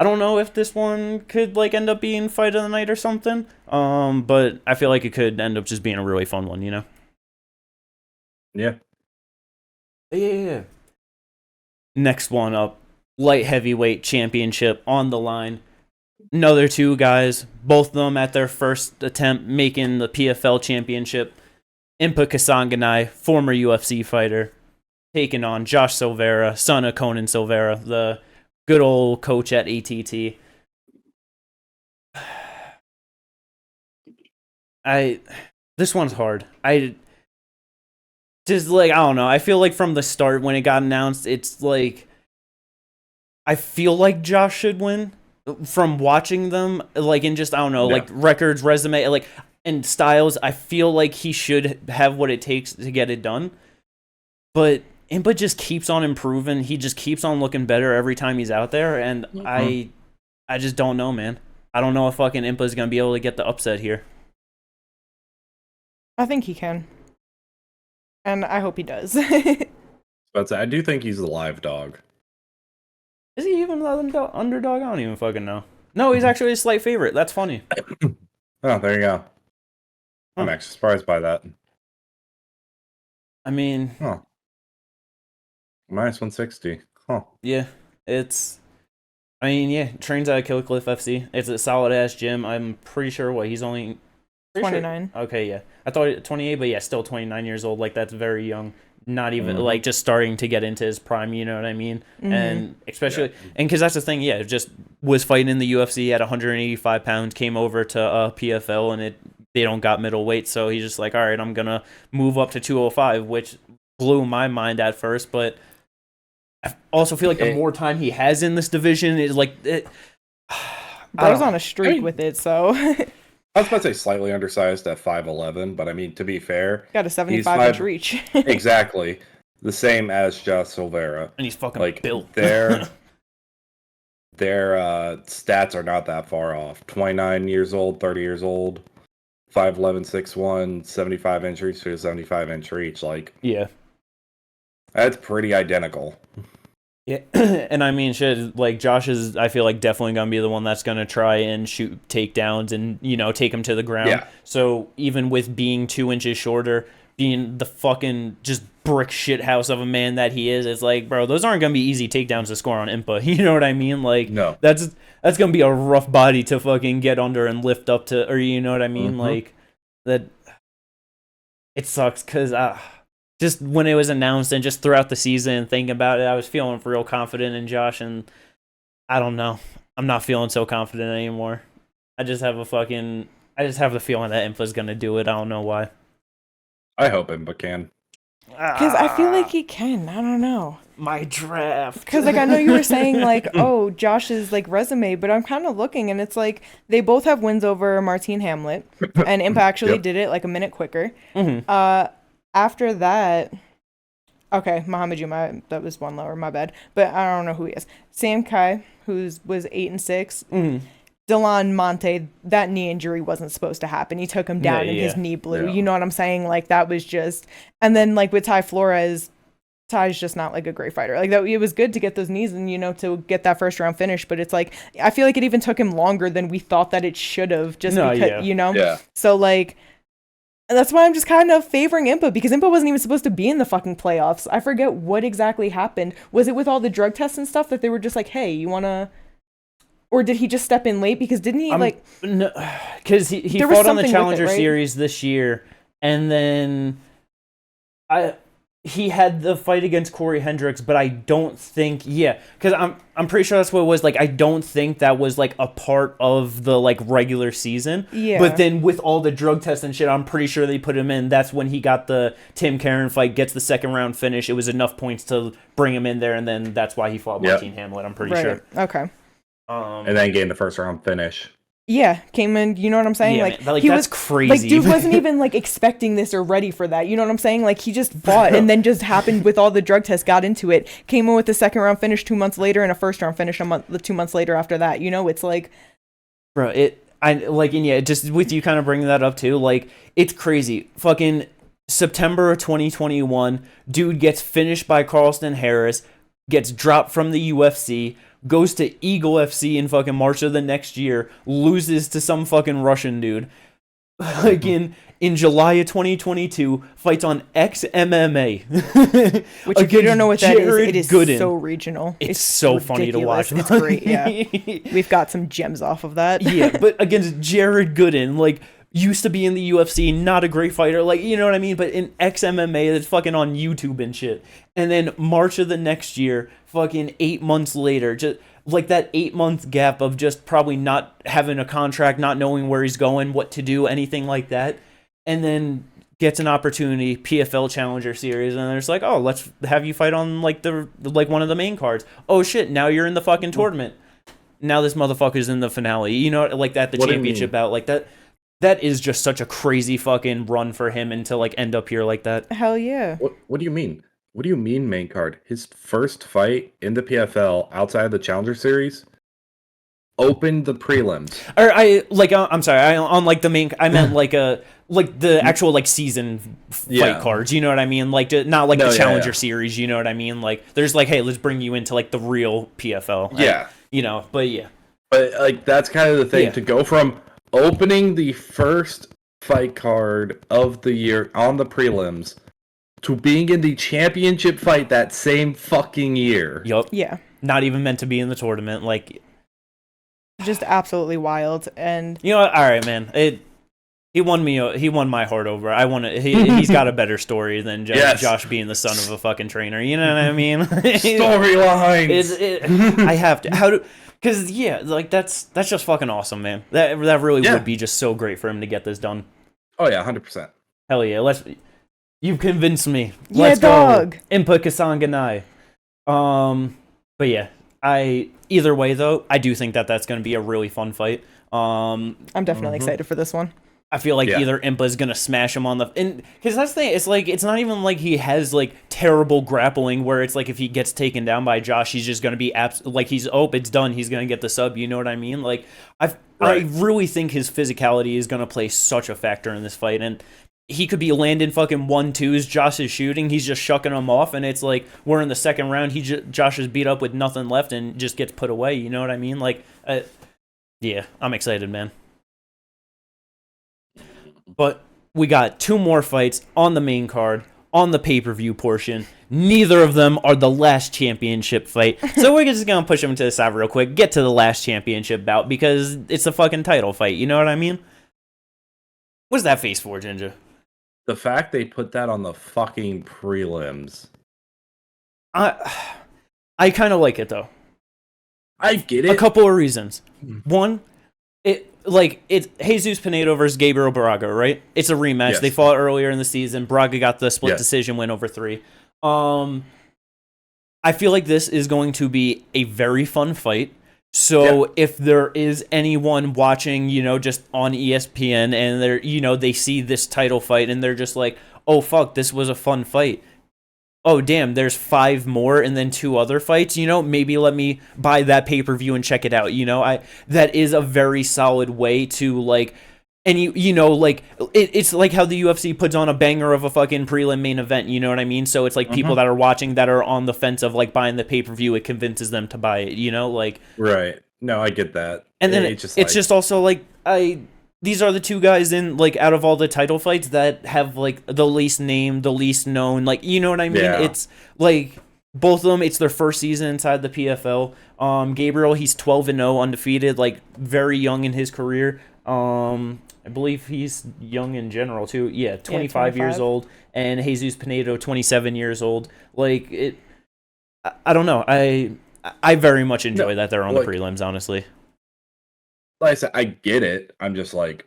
don't know if this one could end up being fight of the night or something. But I feel like it could end up just being a really fun one, Yeah. Yeah. Next one up, light heavyweight championship on the line. Another two guys, both of them at their first attempt making the PFL championship. Impa Kasanganay, former UFC fighter, taking on Josh Silveira, son of Conan Silveira, the good old coach at ATT. This one's hard. I don't know. I feel like from the start when it got announced, it's like I feel like Josh should win from watching them, in just I don't know, records, resume, and styles. I feel like he should have what it takes to get it done. But Impa just keeps on improving. He just keeps on looking better every time he's out there, and I just don't know, man. I don't know if fucking Impa's gonna be able to get the upset here. I think he can, and I hope he does. But I do think he's the live dog. Is he even the underdog? I don't even fucking know. No, he's actually a slight favorite. That's funny. Oh, there you go. I'm actually surprised by that. I mean... Oh. Minus 160. Huh. Yeah, trains out of Killcliff FC. It's a solid-ass gym. I'm pretty sure, he's only... 29. Sure. Okay, yeah. I thought 28, but yeah, still 29 years old. That's very young. Not even, just starting to get into his prime, you know what I mean? Mm-hmm. And especially... Yeah. And because that's the thing, just was fighting in the UFC at 185 pounds, came over to PFL, and they don't got middleweight, so he's just like, all right, I'm going to move up to 205, which blew my mind at first, but... I also feel like the more time he has in this division is Bro's on a streak with it, so. I was about to say slightly undersized at 5'11", but I mean, to be fair, got a 75-inch reach. Exactly. The same as Josh Silveira. And he's fucking built. Their stats are not that far off. 29 years old, 30 years old, 5'11", 6'1", 75-inch reach to a 75-inch reach. Yeah. That's pretty identical. Yeah, and I mean, shit, Josh is, I feel like, definitely going to be the one that's going to try and shoot takedowns and, take him to the ground. Yeah. So even with being 2 inches shorter, being the fucking just brick shit house of a man that he is, it's bro, those aren't going to be easy takedowns to score on Impa. You know what I mean? No. That's going to be a rough body to fucking get under and lift up to, or you know what I mean? Mm-hmm. That, it sucks because, just when it was announced and just throughout the season and thinking about it, I was feeling real confident in Josh, and I don't know. I'm not feeling so confident anymore. I just have the feeling that Impa's going to do it. I don't know why. I hope Impa can. Because I feel like he can. I don't know. My draft. Because I know you were saying oh, Josh's resume, but I'm kind of looking and it's they both have wins over Martine Hamlet, and Impa actually did it a minute quicker. Mm-hmm. After that, okay, Muhammad Juma, that was one lower, my bad. But I don't know who he is. Sam Kai, was 8-6. Mm-hmm. Delon Monte, that knee injury wasn't supposed to happen. He took him down and his knee blew. Yeah. You know what I'm saying? Like, that was just... And then, like, with Ty Flores, Ty's just not, like, a great fighter. Like, that, it was good to get those knees and, you know, to get that first round finish, but it's like, I feel like it even took him longer than we thought that it should have, just because, you know? Yeah. So, like... And that's why I'm just kind of favoring Impa, because Impa wasn't even supposed to be in the fucking playoffs. I forget what exactly happened. Was it with all the drug tests and stuff that they were just like, hey, you want to... Or did he just step in late? Because didn't he, like... No, because he fought on the Challenger Series this year, and then he had the fight against Corey Hendricks, but I don't think... Yeah, because I'm pretty sure that's what it was. Like, I don't think that was, like, a part of the, like, regular season. Yeah. But then with all the drug tests and shit, I'm pretty sure they put him in. That's when he got the Tim Karen fight, gets the second round finish. It was enough points to bring him in there, and then that's why he fought Martin Hamlet, I'm pretty sure. Okay. And then gained the first round finish. Yeah, came in, you know what I'm saying? Yeah, like, man, he that's was crazy. Like, dude wasn't even, like, expecting this or ready for that. You know what I'm saying? Like, he just fought and then just happened with all the drug tests, got into it, came in with the second round finish 2 months later and a first round finish 2 months later after that. You know, it's like... Bro, just with you kind of bringing that up too, like, it's crazy. Fucking September of 2021, dude gets finished by Carlston Harris, gets dropped from the UFC, goes to Eagle FC in fucking March of the next year, loses to some fucking Russian dude. Like in July of 2022, fights on XMMA. Which, if you don't know what that is, it is Gooden. So regional. It's so ridiculous. Funny to watch. It's great, yeah. We've got some gems off of that. Yeah, but against Jared Gooden, like, used to be in the UFC, not a great fighter, like, you know what I mean? But in XMMA, that's fucking on YouTube and shit. And then March of the next year, fucking 8 months later, just like that 8-month gap of just probably not having a contract, not knowing where he's going, what to do, anything like that. And then gets an opportunity, PFL Challenger Series, and they're just like, oh, let's have you fight on like one of the main cards. Oh shit, now you're in the fucking tournament. Now this motherfucker's in the finale. You know, like that, the championship bout, like that. That is just such a crazy fucking run for him and to like end up here like that. Hell yeah. What do you mean? What do you mean main card? His first fight in the PFL outside of the Challenger Series opened the prelims. Or I'm sorry, on like the main, I meant like the actual like season fight cards. You know what I mean? Like not like the Challenger Series. You know what I mean? Like there's like, hey, let's bring you into like the real PFL. Yeah. You know, but yeah. But like that's kind of the thing to go from opening the first fight card of the year on the prelims to being in the championship fight that same fucking year. Yup. Yeah. Not even meant to be in the tournament. Like, just absolutely wild. And you know what? All right, man. He won my heart over. He's got a better story than Josh being the son of a fucking trainer. You know what I mean? Storylines. I have to. Because, yeah, like, that's just fucking awesome, man. That really would be just so great for him to get this done. Oh, yeah, 100%. Hell yeah, you've convinced me. Yeah, Let's dog. Go. Impa Kasanganai. But yeah, either way, though, I do think that's going to be a really fun fight. I'm definitely excited for this one. I feel like either Impa is gonna smash him on the, and because that's the thing, it's like it's not even like he has like terrible grappling where it's like if he gets taken down by Josh, he's just gonna be like it's done, he's gonna get the sub. You know what I mean? Like I really think his physicality is gonna play such a factor in this fight, and he could be landing fucking 1-2s. Josh is shooting, he's just shucking him off, and it's like we're in the second round. Josh is beat up with nothing left and just gets put away. You know what I mean? Like, yeah, I'm excited, man. But we got 2 more fights on the main card, on the pay-per-view portion. Neither of them are the last championship fight. So we're just going to push them to the side real quick, get to the last championship bout, because it's a fucking title fight. You know what I mean? What's that face for, Ginger? The fact they put that on the fucking prelims. I kind of like it, though. I get it. A couple of reasons. One, it's Jesus Pinedo versus Gabriel Braga, right? It's a rematch. Yes. They fought earlier in the season. Braga got the split decision win over 3. I feel like this is going to be a very fun fight. So if there is anyone watching, just on ESPN and they're, they see this title fight and they're just like, oh fuck, this was a fun fight. oh damn, there's 5 more and then 2 other fights, maybe let me buy that pay-per-view and check it out. I that is a very solid way to like, and like it's like how the UFC puts on a banger of a fucking prelim main event, you know what I mean? So it's like people that are watching that are on the fence of like buying the pay-per-view, it convinces them to buy it, like. Right. No, I get that. And then it's just also like these are the 2 guys in like out of all the title fights that have like the least name, the least known, like, you know what I mean? Yeah. It's like both of them, it's their first season inside the PFL. Gabriel, he's 12-0 undefeated, like very young in his career. I believe he's young in general too. Yeah, 25 years old. And Jesus Pinedo, 27 years old. Like I don't know. I very much enjoy that they're on the prelims, honestly. Like I said, I get it. I'm just like,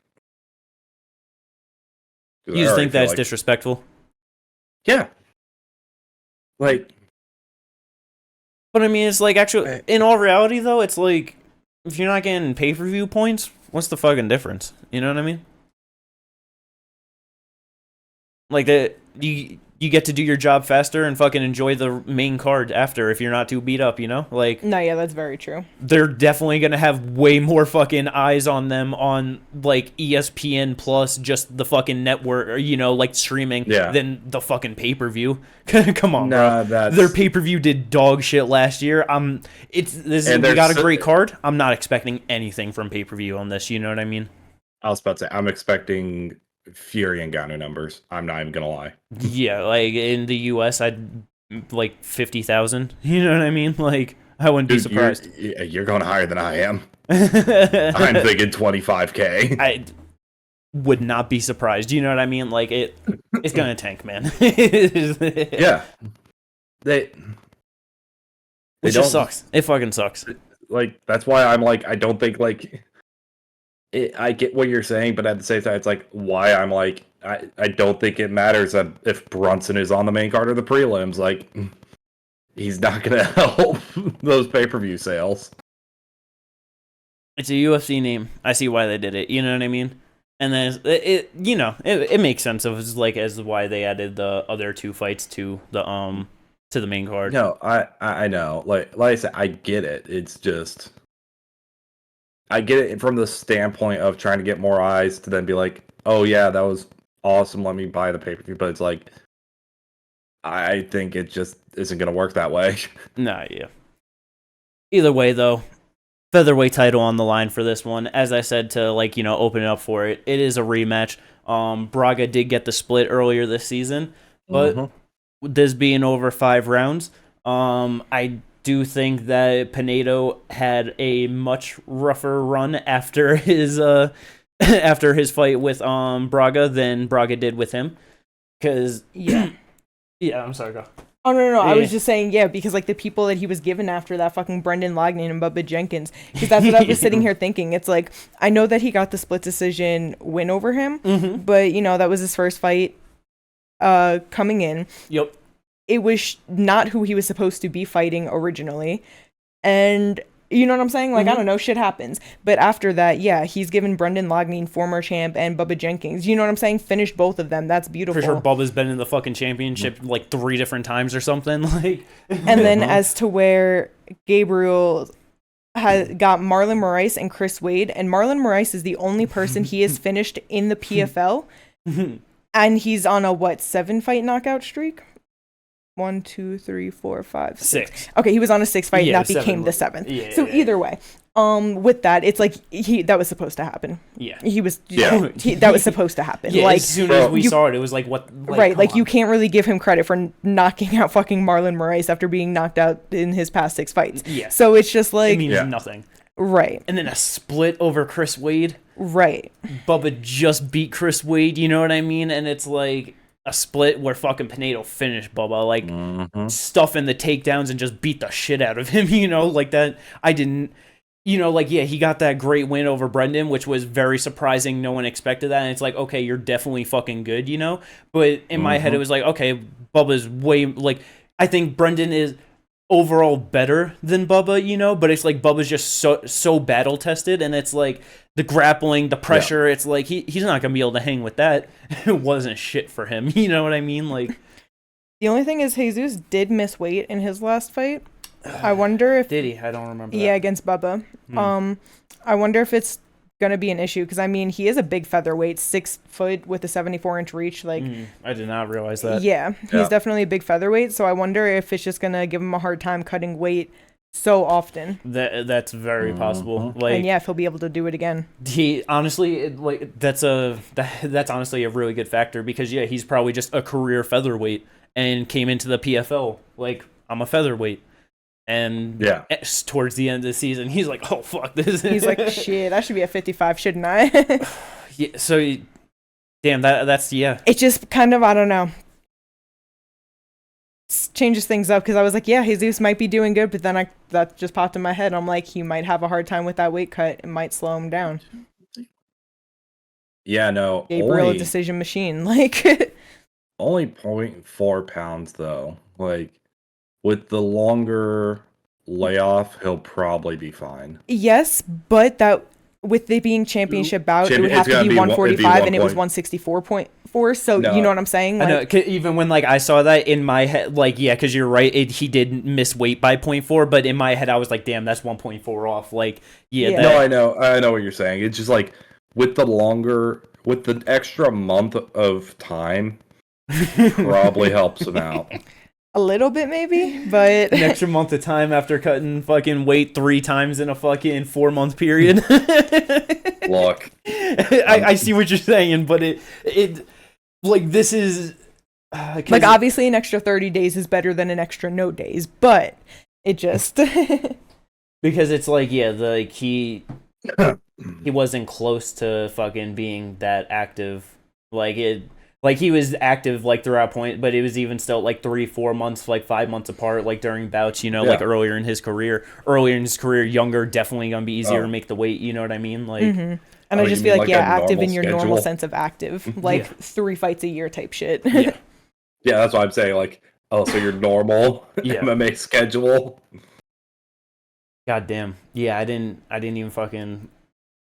you just think that's disrespectful? Yeah. Like, but I mean, it's like actually, in all reality, though, it's like if you're not getting pay-per-view points, what's the fucking difference? You know what I mean? Like that, you get to do your job faster and fucking enjoy the main card after if you're not too beat up, Like, no, yeah, that's very true. They're definitely gonna have way more fucking eyes on them on like ESPN Plus, just the fucking network, or like streaming, than the fucking pay-per-view. Come on, bro. Their pay-per-view did dog shit last year. We got a great card. I'm not expecting anything from pay-per-view on this. You know what I mean? I was about to say, I'm expecting Fury and Ngannou numbers. I'm not even gonna lie. Yeah, like in the US, I'd like 50,000. You know what I mean? Like I wouldn't be surprised. You're going higher than I am. I'm thinking 25K. I would not be surprised. You know what I mean? Like it's gonna tank, man. Yeah, it just sucks. It fucking sucks. Like that's why I'm like, I don't think like. I get what you're saying, but at the same time, it's like why I'm like I don't think it matters if Brunson is on the main card or the prelims. Like he's not gonna help those pay-per-view sales. It's a UFC name. I see why they did it. You know what I mean? And then it makes sense of like as why they added the other 2 fights to the main card. No, I know. Like I said, I get it. It's just. I get it from the standpoint of trying to get more eyes to then be like, oh yeah, that was awesome. Let me buy the pay-per-view. But it's like, I think it just isn't going to work that way. Nah, yeah. Either way, though, featherweight title on the line for this one. As I said to open it up for it, it is a rematch. Braga did get the split earlier this season, but this being over 5 rounds, I do think that Pinedo had a much rougher run after his fight with Braga than Braga did with him. Because I'm sorry, go. Oh no, I was just saying because like the people that he was given after that, fucking Brendan Lagnan and Bubba Jenkins, because that's what I was sitting here thinking. It's like I know that he got the split decision win over him, but that was his first fight coming in. Yep. It was not who he was supposed to be fighting originally. And you know what I'm saying? Like, I don't know, shit happens. But after that, he's given Brendan Lagnan, former champ, and Bubba Jenkins. You know what I'm saying? Finished both of them. That's beautiful. For sure, Bubba's been in the fucking championship like 3 different times or something. Like, and then as to where Gabriel has got Marlon Moraes and Chris Wade, and Marlon Moraes is the only person he has finished in the PFL. And he's on a 7-fight knockout streak? 1, 2, 3, 4, 5, 6. Okay, he was on a 6-fight, and that became the 7th. Either way, with that, it's like that was supposed to happen. Yeah, that was supposed to happen. Yeah, like as soon as we saw it, it was like what? Like, right, like you can't really give him credit for knocking out fucking Marlon Moraes after being knocked out in his past 6 fights. Yeah, so it's just like it means nothing. Right, and then a split over Chris Wade. Right, Bubba just beat Chris Wade. You know what I mean? And it's like a split where fucking Pinedo finished Bubba, like stuffing the takedowns and just beat the shit out of him, like that. I didn't, he got that great win over Brendan, which was very surprising. No one expected that. And it's like, okay, you're definitely fucking good, But in my head, it was like, okay, Bubba's way, like, I think Brendan is overall better than Bubba, but it's like Bubba's just so battle tested, and it's like the grappling, the pressure, it's like he's not gonna be able to hang with that. It wasn't shit for him, you know what I mean? Like, The only thing is Jesus did miss weight in his last fight. I wonder if Did he? I don't remember. yeah, that. against Bubba. I wonder if it's gonna be an issue because I mean he is a big featherweight, 6 foot with a 74-inch reach. Like, I did not realize that. yeah, he's definitely a big featherweight. So I wonder if it's just gonna give him a hard time cutting weight so often. That's very possible. Like, And yeah, if he'll be able to do it again. he honestly, that's honestly a really good factor because yeah, he's probably just a career featherweight and came into the PFL like I'm a featherweight. And towards the end of the season, he's like, "Oh fuck this!" He's like, "Shit, I should be at 55, shouldn't I?" Yeah, so, damn, that's yeah. It just kind of, I don't know, changes things up because I was like, "Yeah, Jesus might be doing good," but then that just popped in my head. I'm like, he might have a hard time with that weight cut. It might slow him down. Yeah, no. Gabriel, a decision machine, like. Only 0.4 pounds though. Like, with the longer layoff, he'll probably be fine. Yes, but that with it being championship bout, it would have to be 145, and it was 164.4. So you know what I'm saying? Like, I know, even when like I saw that in my head, like yeah, because you're right, he did miss weight by 0.4, but in my head I was like, damn, that's 1.4 off. Like yeah. No, I know what you're saying. It's just like with the extra month of time, probably helps him out. A little bit, maybe, but an extra month of time after cutting fucking weight 3 times in a fucking 4-month period. Look, I see what you're saying, but it like this is like obviously an extra 30 days is better than an extra no days, but it just because it's like yeah, like he wasn't close to fucking being that active, like he was active like throughout point, but it was even still like 3-4 months, like 5 months apart, like during bouts, like earlier in his career, younger, definitely gonna be easier to make the weight, you know what I mean? Like, and I just feel like active in your normal sense of active, like 3 fights a year type shit. Yeah, that's what I'm saying. Like, oh, so your normal MMA schedule? God damn. Yeah, I didn't even fucking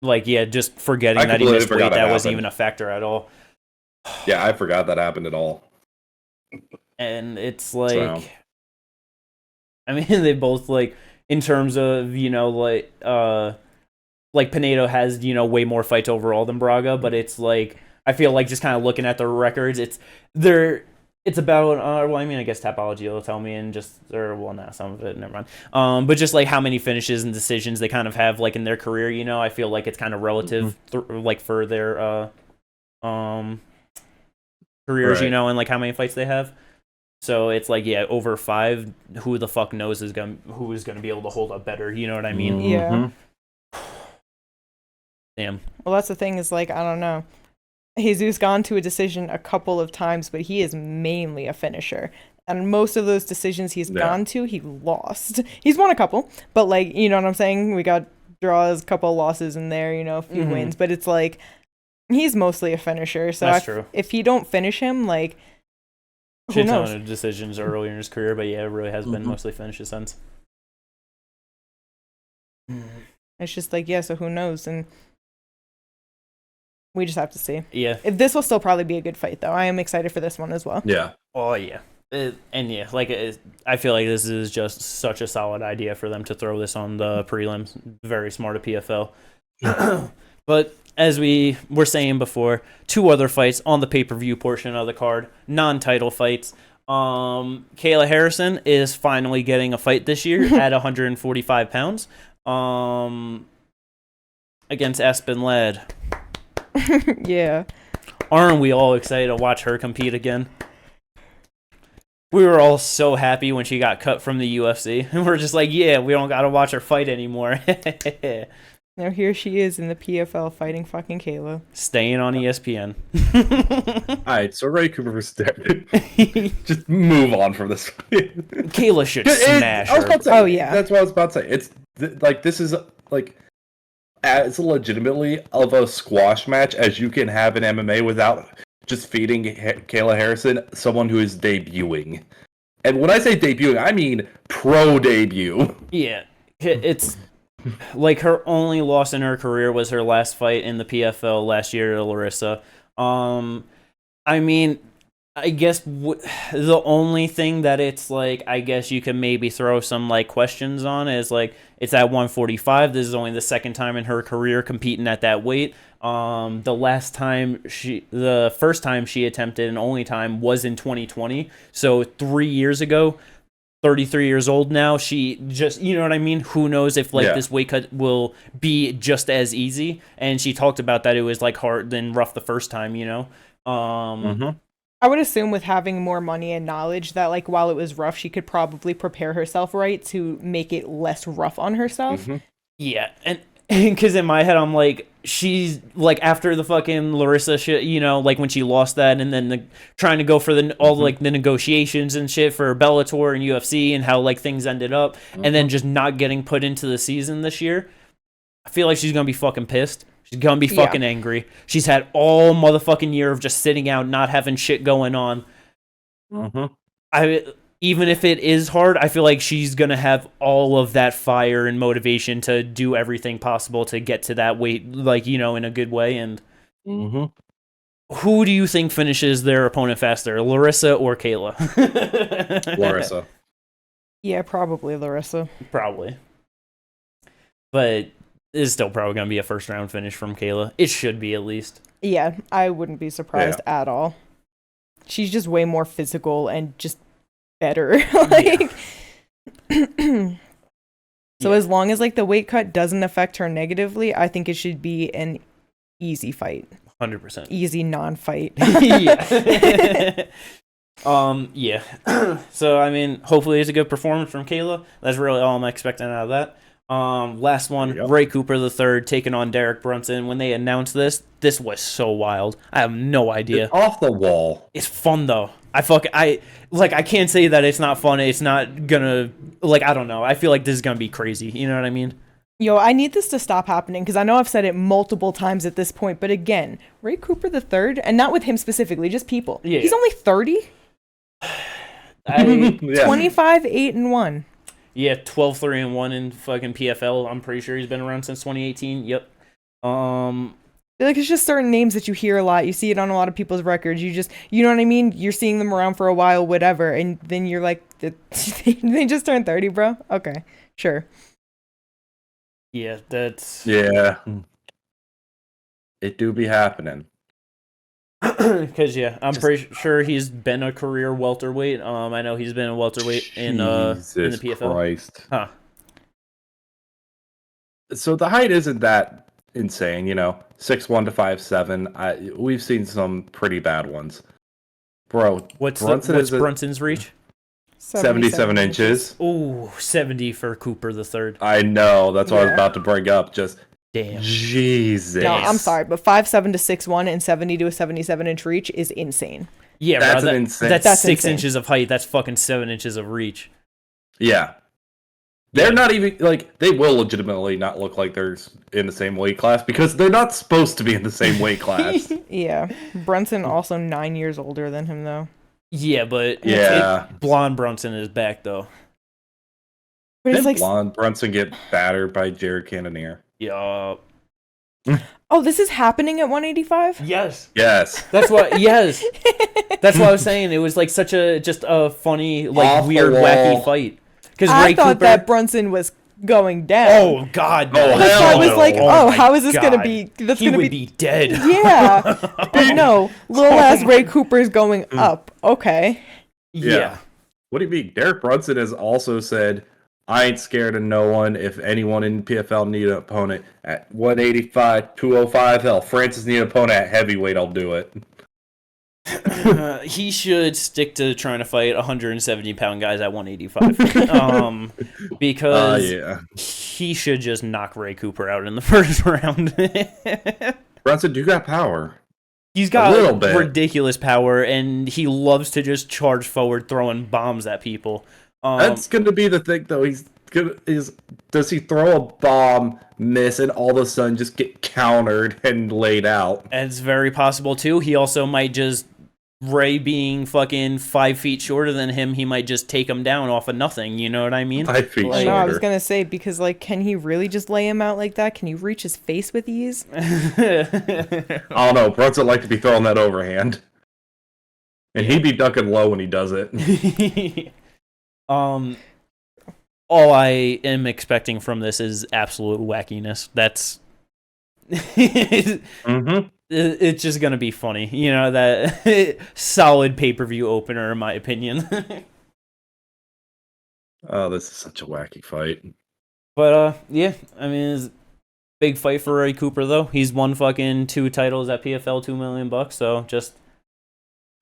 just forgetting that he missed weight. That wasn't even a factor at all. Yeah, I forgot that happened at all. And it's like, I mean, they both in terms of Pinedo has way more fights overall than Braga, but it's like I feel like just kind of looking at the records, it's about well, I mean, I guess Tapology will tell me, and some of it, never mind. But just like how many finishes and decisions they kind of have in their career, I feel like it's kind of relative, for their careers, right. And how many fights they have. So it's like, yeah, over 5, who the fuck knows who is gonna be able to hold up better, you know what I mean? Yeah. Damn. Well, that's the thing is I don't know. Jesus gone to a decision a couple of times, but he is mainly a finisher. And most of those decisions he's gone to, he lost. He's won a couple, but you know what I'm saying? We got draws, a couple of losses in there, a few wins, but it's he's mostly a finisher, so that's true. If you don't finish him, who knows? Ton of decisions earlier in his career, but yeah, it really has been mostly finishes since. It's just so who knows? And we just have to see. Yeah. This will still probably be a good fight, though. I am excited for this one as well. Yeah. Oh, yeah. I feel like this is just such a solid idea for them to throw this on the prelims. Very smart of PFL. But as we were saying before, 2 other fights on the pay-per-view portion of the card, non-title fights. Kayla Harrison is finally getting a fight this year at 145 pounds against Aspen Ladd. Yeah. Aren't we all excited to watch her compete again? We were all so happy when she got cut from the UFC. And we're just like, yeah, we don't got to watch her fight anymore. Now here she is in the PFL fighting fucking Kayla. Staying on ESPN. Alright, so Ray Cooper versus Derek. Just move on from this. Kayla should smash her. Oh, yeah. That's what I was about to say. It's this is as legitimately of a squash match as you can have in MMA without just feeding Kayla Harrison someone who is debuting. And when I say debuting, I mean pro debut. Yeah, it's her only loss in her career was her last fight in the PFL last year to Larissa. I mean, I guess the only thing that it's like, I guess you can maybe throw some like questions on is like it's at 145. This is only the second time in her career competing at that weight. The first time she attempted and only time was in 2020. So 3 years ago. 33 years old now. She just, you know what I mean? Who knows if like this weight cut will be just as easy? And she talked about that it was like hard than rough the first time, you know. I would assume with having more money and knowledge that like while it was rough, she could probably prepare herself right to make it less rough on herself. Yeah, and because in my head I'm like, she's like after the fucking Larissa shit, you know, like when she lost that, and then trying to go for all like the negotiations and shit for Bellator and UFC and how like things ended up, and then just not getting put into the season this year. I feel like she's gonna be fucking pissed. She's gonna be fucking angry. She's had all motherfucking year of just sitting out, not having shit going on. Even if it is hard, I feel like she's gonna have all of that fire and motivation to do everything possible to get to that weight, like, you know, in a good way. And who do you think finishes their opponent faster, Larissa or Kayla? Larissa. Yeah, probably Larissa. Probably. But it's still probably going to be a first round finish from Kayla. It should be at least. Yeah, I wouldn't be surprised at all. She's just way more physical and just better. Like So as long as like the weight cut doesn't affect her negatively, I think it should be an easy fight. 100%. Easy non-fight. Yeah. Yeah. So I mean, hopefully it's a good performance from Kayla. That's really all I'm expecting out of that. Last one, Ray Cooper III taking on Derek Brunson. When they announced this was so wild. I have no idea. It's off the wall. It's fun though. I can't say that it's not fun. It's not gonna, like, I don't know. I feel like this is gonna be crazy. You know what I mean? Yo, I need this to stop happening because I know I've said it multiple times at this point. But again, Ray Cooper III, and not with him specifically, just people. Yeah. He's only 30. 25, 8-1. Yeah, 12-3-1 in fucking PFL. I'm pretty sure he's been around since 2018. Yep. Like, it's just certain names that you hear a lot. You see it on a lot of people's records. You know what I mean? You're seeing them around for a while, whatever, and then you're like, they just turned 30, bro? Okay, sure. Yeah, that's... Yeah. It do be happening. Because, yeah, I'm pretty sure he's been a career welterweight. I know he's been a welterweight in the PFL. Christ. Huh. So the height isn't that insane, you know, 6'1" to 5'7". We've seen some pretty bad ones, bro. What's Brunson's reach? 77 inches. Ooh, 70 for Cooper III. I know. That's what I was about to bring up. Just damn. Jesus. No, I'm sorry, but 5'7" to 6'1" and 70 to a 77-inch reach is insane. Yeah, that's bro, insane. That's 6 inches of height. That's fucking 7 inches of reach. Yeah. They're not even, like, they will legitimately not look like they're in the same weight class because they're not supposed to be in the same weight class. Yeah. Brunson also 9 years older than him, though. Yeah, but blonde Brunson is back, though. But it's like blonde Brunson get battered by Jared Cannonier. Yeah. Oh, this is happening at 185? Yes. Yes. That's what. Yes. That's what I was saying. It was like such a funny, like, weird, wacky fight. Because I thought that Brunson was going down. Oh God! No. That's why I was like, how is this gonna be? He would be dead. Yeah, but no, little ass Ray Cooper's going up. Okay. Yeah. What do you mean? Derek Brunson has also said, "I ain't scared of no one. If anyone in PFL need an opponent at 185, 205, hell, Francis need an opponent at heavyweight, I'll do it." He should stick to trying to fight 170-pound guys at 185. Because he should just knock Ray Cooper out in the first round. Brunson, you got power. He's got ridiculous power, and he loves to just charge forward, throwing bombs at people. That's going to be the thing, though. Does he throw a bomb, miss, and all of a sudden just get countered and laid out? And it's very possible, too. He also might just, Ray being fucking 5 feet shorter than him, he might just take him down off of nothing. You know what I mean? 5 feet shorter. No, I was going to say, because, like, can he really just lay him out like that? Can you reach his face with ease? I don't know. Brunson like to be throwing that overhand. And he'd be ducking low when he does it. All I am expecting from this is absolute wackiness. That's it's just gonna be funny, you know, that solid pay-per-view opener in my opinion. Oh, this is such a wacky fight. But yeah, I mean, it's a big fight for Ray Cooper though. He's won fucking 2 titles at PFL, $2 million. So just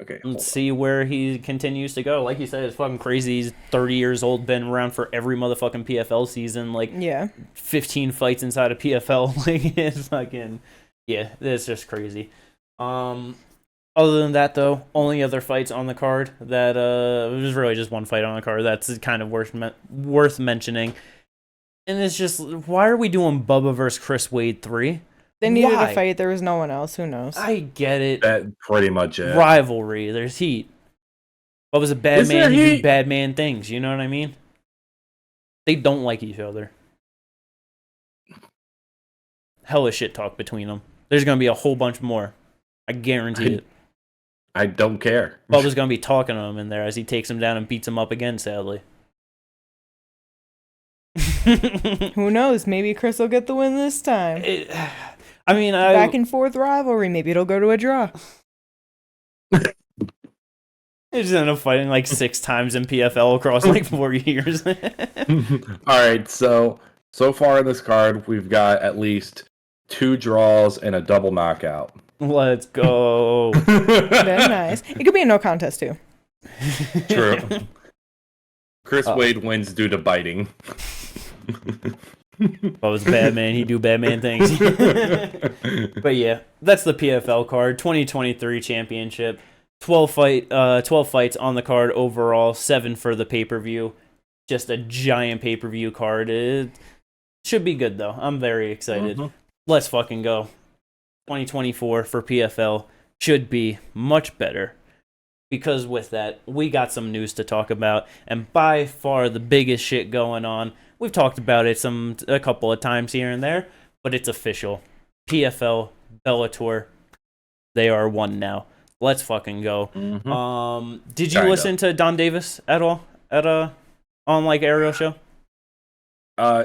Okay, let's see where he continues to go. Like you said, it's fucking crazy. He's 30 years old, been around for every motherfucking PFL season. Like, 15 fights inside of PFL. Like, it's fucking, yeah, it's just crazy. Other than that, though, only other fights on the card that it was really just one fight on the card that's kind of worth mentioning. And it's just, why are we doing Bubba versus Chris Wade 3? They needed a fight. There was no one else. Who knows? I get it. That's pretty much it. Rivalry. There's heat. Bubba's a bad man. He do bad man things. You know what I mean? They don't like each other. Hella shit talk between them. There's going to be a whole bunch more. I guarantee it. I don't care. Bubba's going to be talking to him in there as he takes him down and beats him up again, sadly. Who knows? Maybe Chris will get the win this time. I mean, back and forth rivalry. Maybe it'll go to a draw. They just ended up fighting like 6 times in PFL across like 4 years. All right, so far in this card, we've got at least 2 draws and a double knockout. Let's go. Very nice. It could be a no contest too. True. Chris Wade wins due to biting. Bubba's a bad man. He do bad man things. But yeah, that's the PFL card. 2023 championship. 12 fights on the card overall. 7 for the pay-per-view. Just a giant pay-per-view card. It should be good though. I'm very excited. Let's fucking go. 2024 for PFL should be much better. Because with that, we got some news to talk about, and by far the biggest shit going on. We've talked about it a couple of times here and there, but it's official. PFL, Bellator, they are one now. Let's fucking go. Did you listen to Don Davis at all on like Ariel show?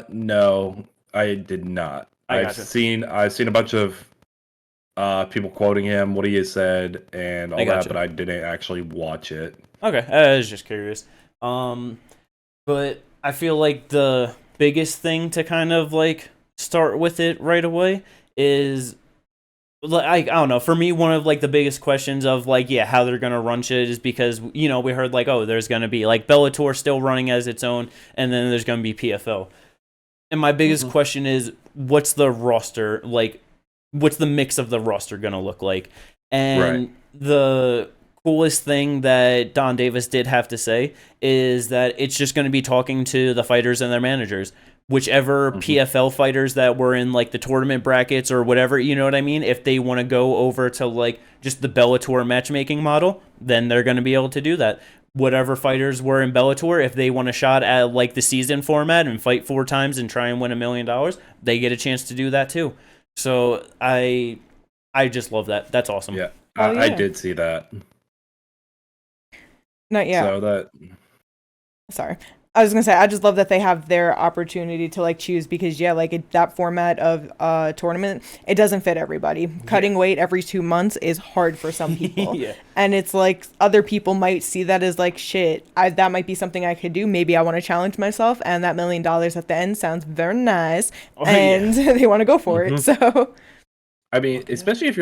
No, I did not. I've seen a bunch of people quoting him, what he has said, and all that, but I didn't actually watch it. Okay, I was just curious. But I feel like the biggest thing to kind of like start with it right away is, I don't know, for me, one of like the biggest questions of like, yeah, how they're gonna run shit is because, you know, we heard like, oh, there's gonna be like Bellator still running as its own, and then there's gonna be PFL. And my biggest question is, what's the roster like? What's the mix of the roster gonna look like? And the coolest thing that Don Davis did have to say is that it's just going to be talking to the fighters and their managers. Whichever PFL fighters that were in like the tournament brackets or whatever, you know what I mean? If they want to go over to like just the Bellator matchmaking model, then they're going to be able to do that. Whatever fighters were in Bellator, if they want a shot at like the season format and fight 4 times and try and win $1 million, they get a chance to do that too. So I just love that. That's awesome. Yeah, I did see that. Not yet. So that. Sorry. I was gonna say, I just love that they have their opportunity to like choose, because like that format of tournament, it doesn't fit everybody. Cutting weight every 2 months is hard for some people. And it's like other people might see that as like, shit, that might be something I could do. Maybe I want to challenge myself, and that $1 million at the end sounds very nice, they want to go for it. So I mean, especially if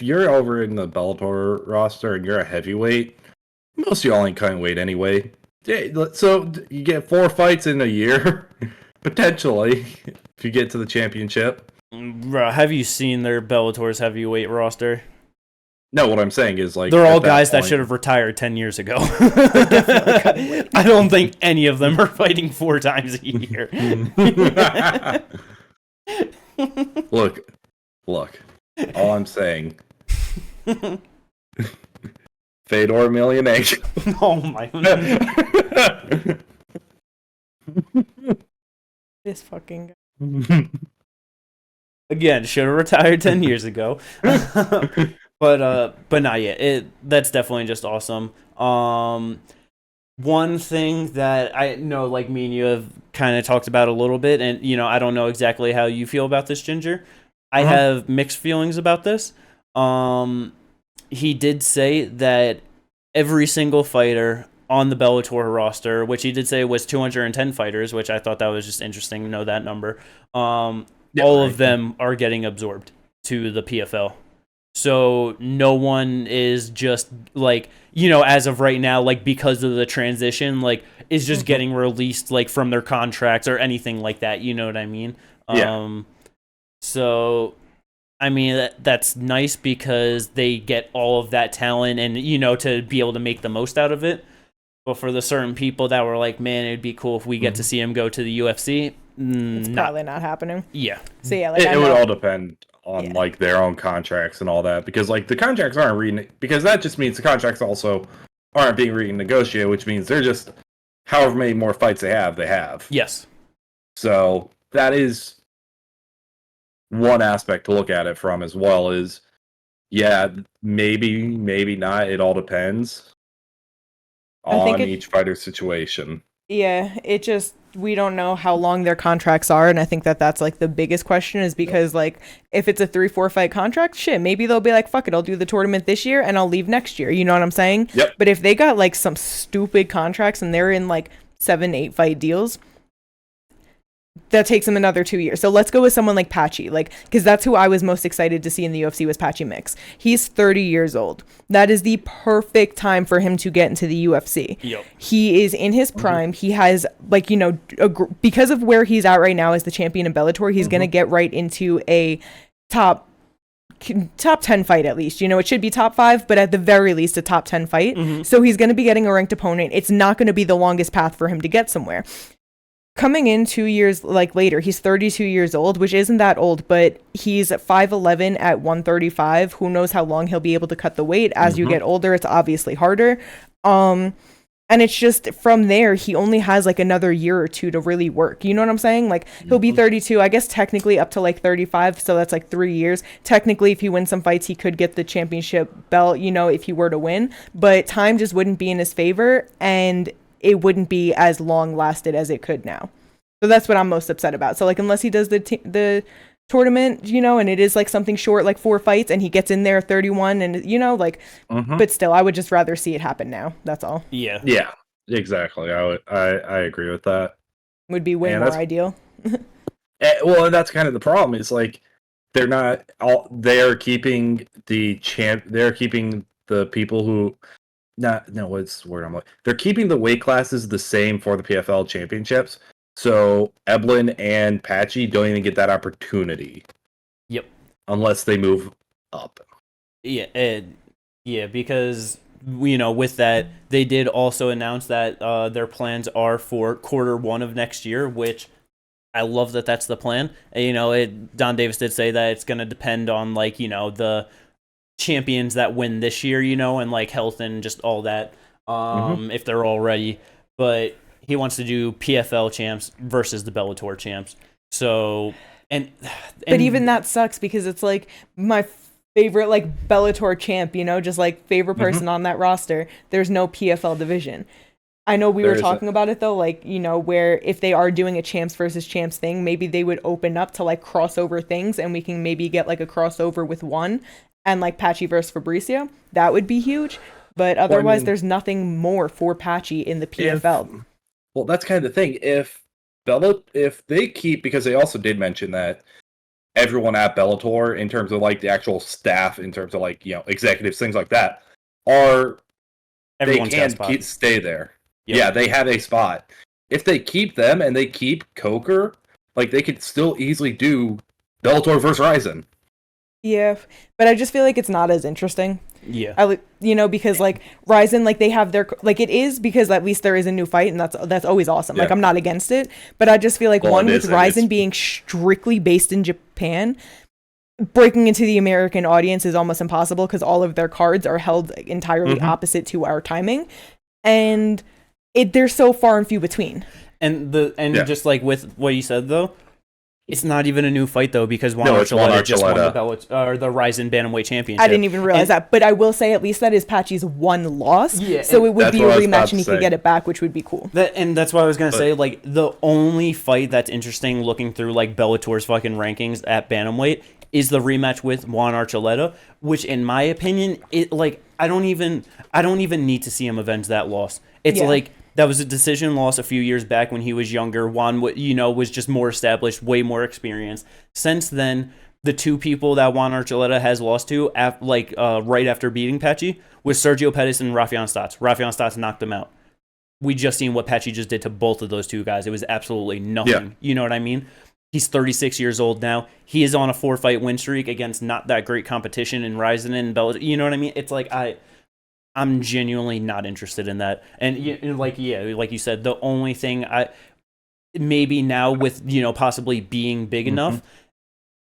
you're over in the Bellator roster and you're a heavyweight, most of y'all ain't cutting weight anyway. So you get 4 fights in a year, potentially, if you get to the championship. Bro, have you seen their Bellator's heavyweight roster? No, what I'm saying is like they're all guys that should have retired 10 years ago. I don't think any of them are fighting 4 times a year. Look. All I'm saying. Fedor Emelianenko. Oh my god. This fucking guy. Again, should have retired 10 years ago. But not yet. That's definitely just awesome. One thing that I know, like me and you have kind of talked about a little bit, and I don't know exactly how you feel about this, Ginger. I have mixed feelings about this. He did say that every single fighter on the Bellator roster, which he did say was 210 fighters, which I thought that was just interesting to know that number. All of them are getting absorbed to the PFL. So no one is just like, as of right now, like because of the transition, like is just getting released like from their contracts or anything like that. You know what I mean? Yeah. So, I mean, that's nice because they get all of that talent and, to be able to make the most out of it. But for the certain people that were like, man, it'd be cool if we get to see him go to the UFC. It's probably not happening. Yeah. So yeah, like it would all depend on like their own contracts and all that, because like the contracts aren't because that just means the contracts also aren't being renegotiated, which means they're just however many more fights they have. Yes. So that is one aspect to look at it from, as well as maybe not. It all depends on each fighter's situation. Yeah, we don't know how long their contracts are, and I think that's like the biggest question, is because like if it's a 3-4 fight contract, shit, maybe they'll be like, fuck it, I'll do the tournament this year and I'll leave next year. You know what I'm saying? Yep. But if they got like some stupid contracts and they're in like 7-8 fight deals, that takes them another 2 years. So let's go with someone like Patchy, like, because that's who I was most excited to see in the UFC was Patchy Mix. He's 30 years old. That is the perfect time for him to get into the UFC. Yep. He is in his prime. He has like, because of where he's at right now as the champion in Bellator, he's going to get right into a top 10 fight at least. It should be top 5, but at the very least a top 10 fight. So he's going to be getting a ranked opponent. It's not going to be the longest path for him to get somewhere. Coming in 2 years later, he's 32 years old, which isn't that old, but he's 5'11" at 135. Who knows how long he'll be able to cut the weight. As you get older, it's obviously harder. And it's just from there, he only has like another year or two to really work. You know what I'm saying? Like he'll be 32, I guess technically up to like 35. So that's like 3 years. Technically, if he wins some fights, he could get the championship belt, if he were to win, but time just wouldn't be in his favor. And it wouldn't be as long lasted as it could now. So that's what I'm most upset about. So like unless he does the tournament, and it is like something short, like 4 fights, and he gets in there 31 and but still I would just rather see it happen now. That's all. Yeah, exactly. I agree with that. Would be way more ideal. Well, and that's kind of the problem. Is like they're keeping they're keeping the people who what's the word I'm like? They're keeping the weight classes the same for the PFL championships. So Eblin and Patchy don't even get that opportunity. Yep. Unless they move up. Yeah, because with that, they did also announce that their plans are for Q1 of next year, which I love that that's the plan. Don Davis did say that it's going to depend on the champions that win this year, and like health and just all that, if they're all ready. But he wants to do PFL champs versus the Bellator champs. So, but even that sucks because it's like my favorite like Bellator champ, just like favorite person on that roster. There's no PFL division. I know we were talking about it though, like, where if they are doing a champs versus champs thing, maybe they would open up to like crossover things and we can maybe get like a crossover with one. And like Patchy versus Fabricio, that would be huge. But otherwise, there's nothing more for Patchy in the PFL. Well, that's kind of the thing. If they keep, because they also did mention that everyone at Bellator, in terms of like the actual staff, in terms of like executives, things like that, they can stay there. Yep. Yeah, they have a spot. If they keep them and they keep Coker, like they could still easily do Bellator versus Ryzen. Yeah, but I just feel like it's not as interesting. Yeah. Because like Ryzen, like they have their, like it is because at least there is a new fight and that's always awesome. Yeah. Like I'm not against it, but I just feel like with Ryzen being strictly based in Japan, breaking into the American audience is almost impossible because all of their cards are held entirely opposite to our timing. And they're so far and few between. And just like with what you said though, It's not even a new fight though, because Juan No, it's Juan Archuleta just won the Archuleta. the Ryzen Bantamweight Championship. I didn't even realize that, but I will say at least that is Patchy's one loss. Yeah, so it would that's be a what I was about rematch to and he could say. get it back, which would be cool. And that's what I was gonna say. Like, the only fight that's interesting looking through like Bellator's fucking rankings at bantamweight is the rematch with Juan Archuleta, which in my opinion, it like I don't even need to see him avenge that loss. It's Yeah. like that was a decision loss a few years back when he was younger. Juan, was just more established, way more experienced. Since then, the two people that Juan Archuleta has lost to, right after beating Patchy, was Sergio Pettis and Rafion Stotts. Rafion Stotts knocked him out. We just seen what Patchy just did to both of those two guys. It was absolutely nothing. Yeah. You know what I mean? He's 36 years old now. He is on a 4-fight win streak against not that great competition in Ryzen and Bellator. You know what I mean? It's like I'm genuinely not interested in that. And like you said, the only thing maybe now with possibly being big enough,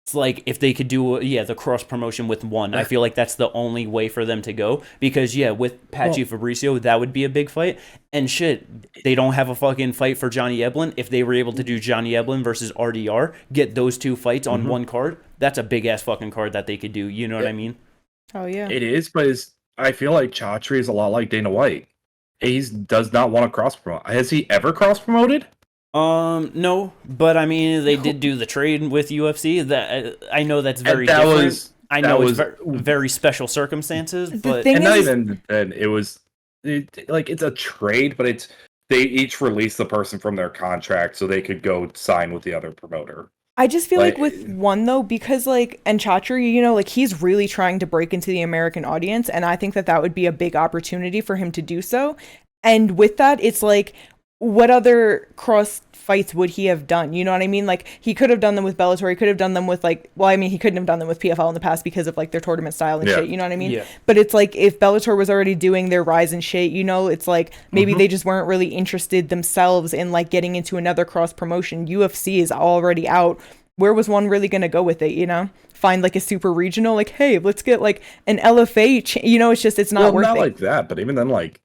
it's like if they could do the cross promotion with one. I feel like that's the only way for them to go, because with Patchy Fabricio, that would be a big fight. And shit, they don't have a fucking fight for Johnny Eblin. If they were able to do Johnny Eblin versus RDR, get those two fights on one card, that's a big ass fucking card that they could do. You know what I mean? Oh yeah. It is, but I feel like Chatri is a lot like Dana White. He does not want to cross promote. Has he ever cross promoted? No, but I mean, they did do the trade with UFC. That I know that's very that different. I know was it's very special circumstances, but thing and not is- even then. It's a trade, but they each released the person from their contract so they could go sign with the other promoter. I just feel like Like- with one though, because and Chatri, he's really trying to break into the American audience, and I think that would be a big opportunity for him to do so. And with that, it's like, what other cross fights would he have done? You know what I mean? Like, he could have done them with Bellator. He could have done them with he couldn't have done them with PFL in the past because of like their tournament style and Yeah. shit. You know what I mean? Yeah. But it's like if Bellator was already doing their Rise and shit, it's like maybe they just weren't really interested themselves in like getting into another cross promotion. UFC is already out. Where was one really going to go with it, Find like a super regional, like, hey, let's get like an LFA, it's not worth not it. like that, but even then, like,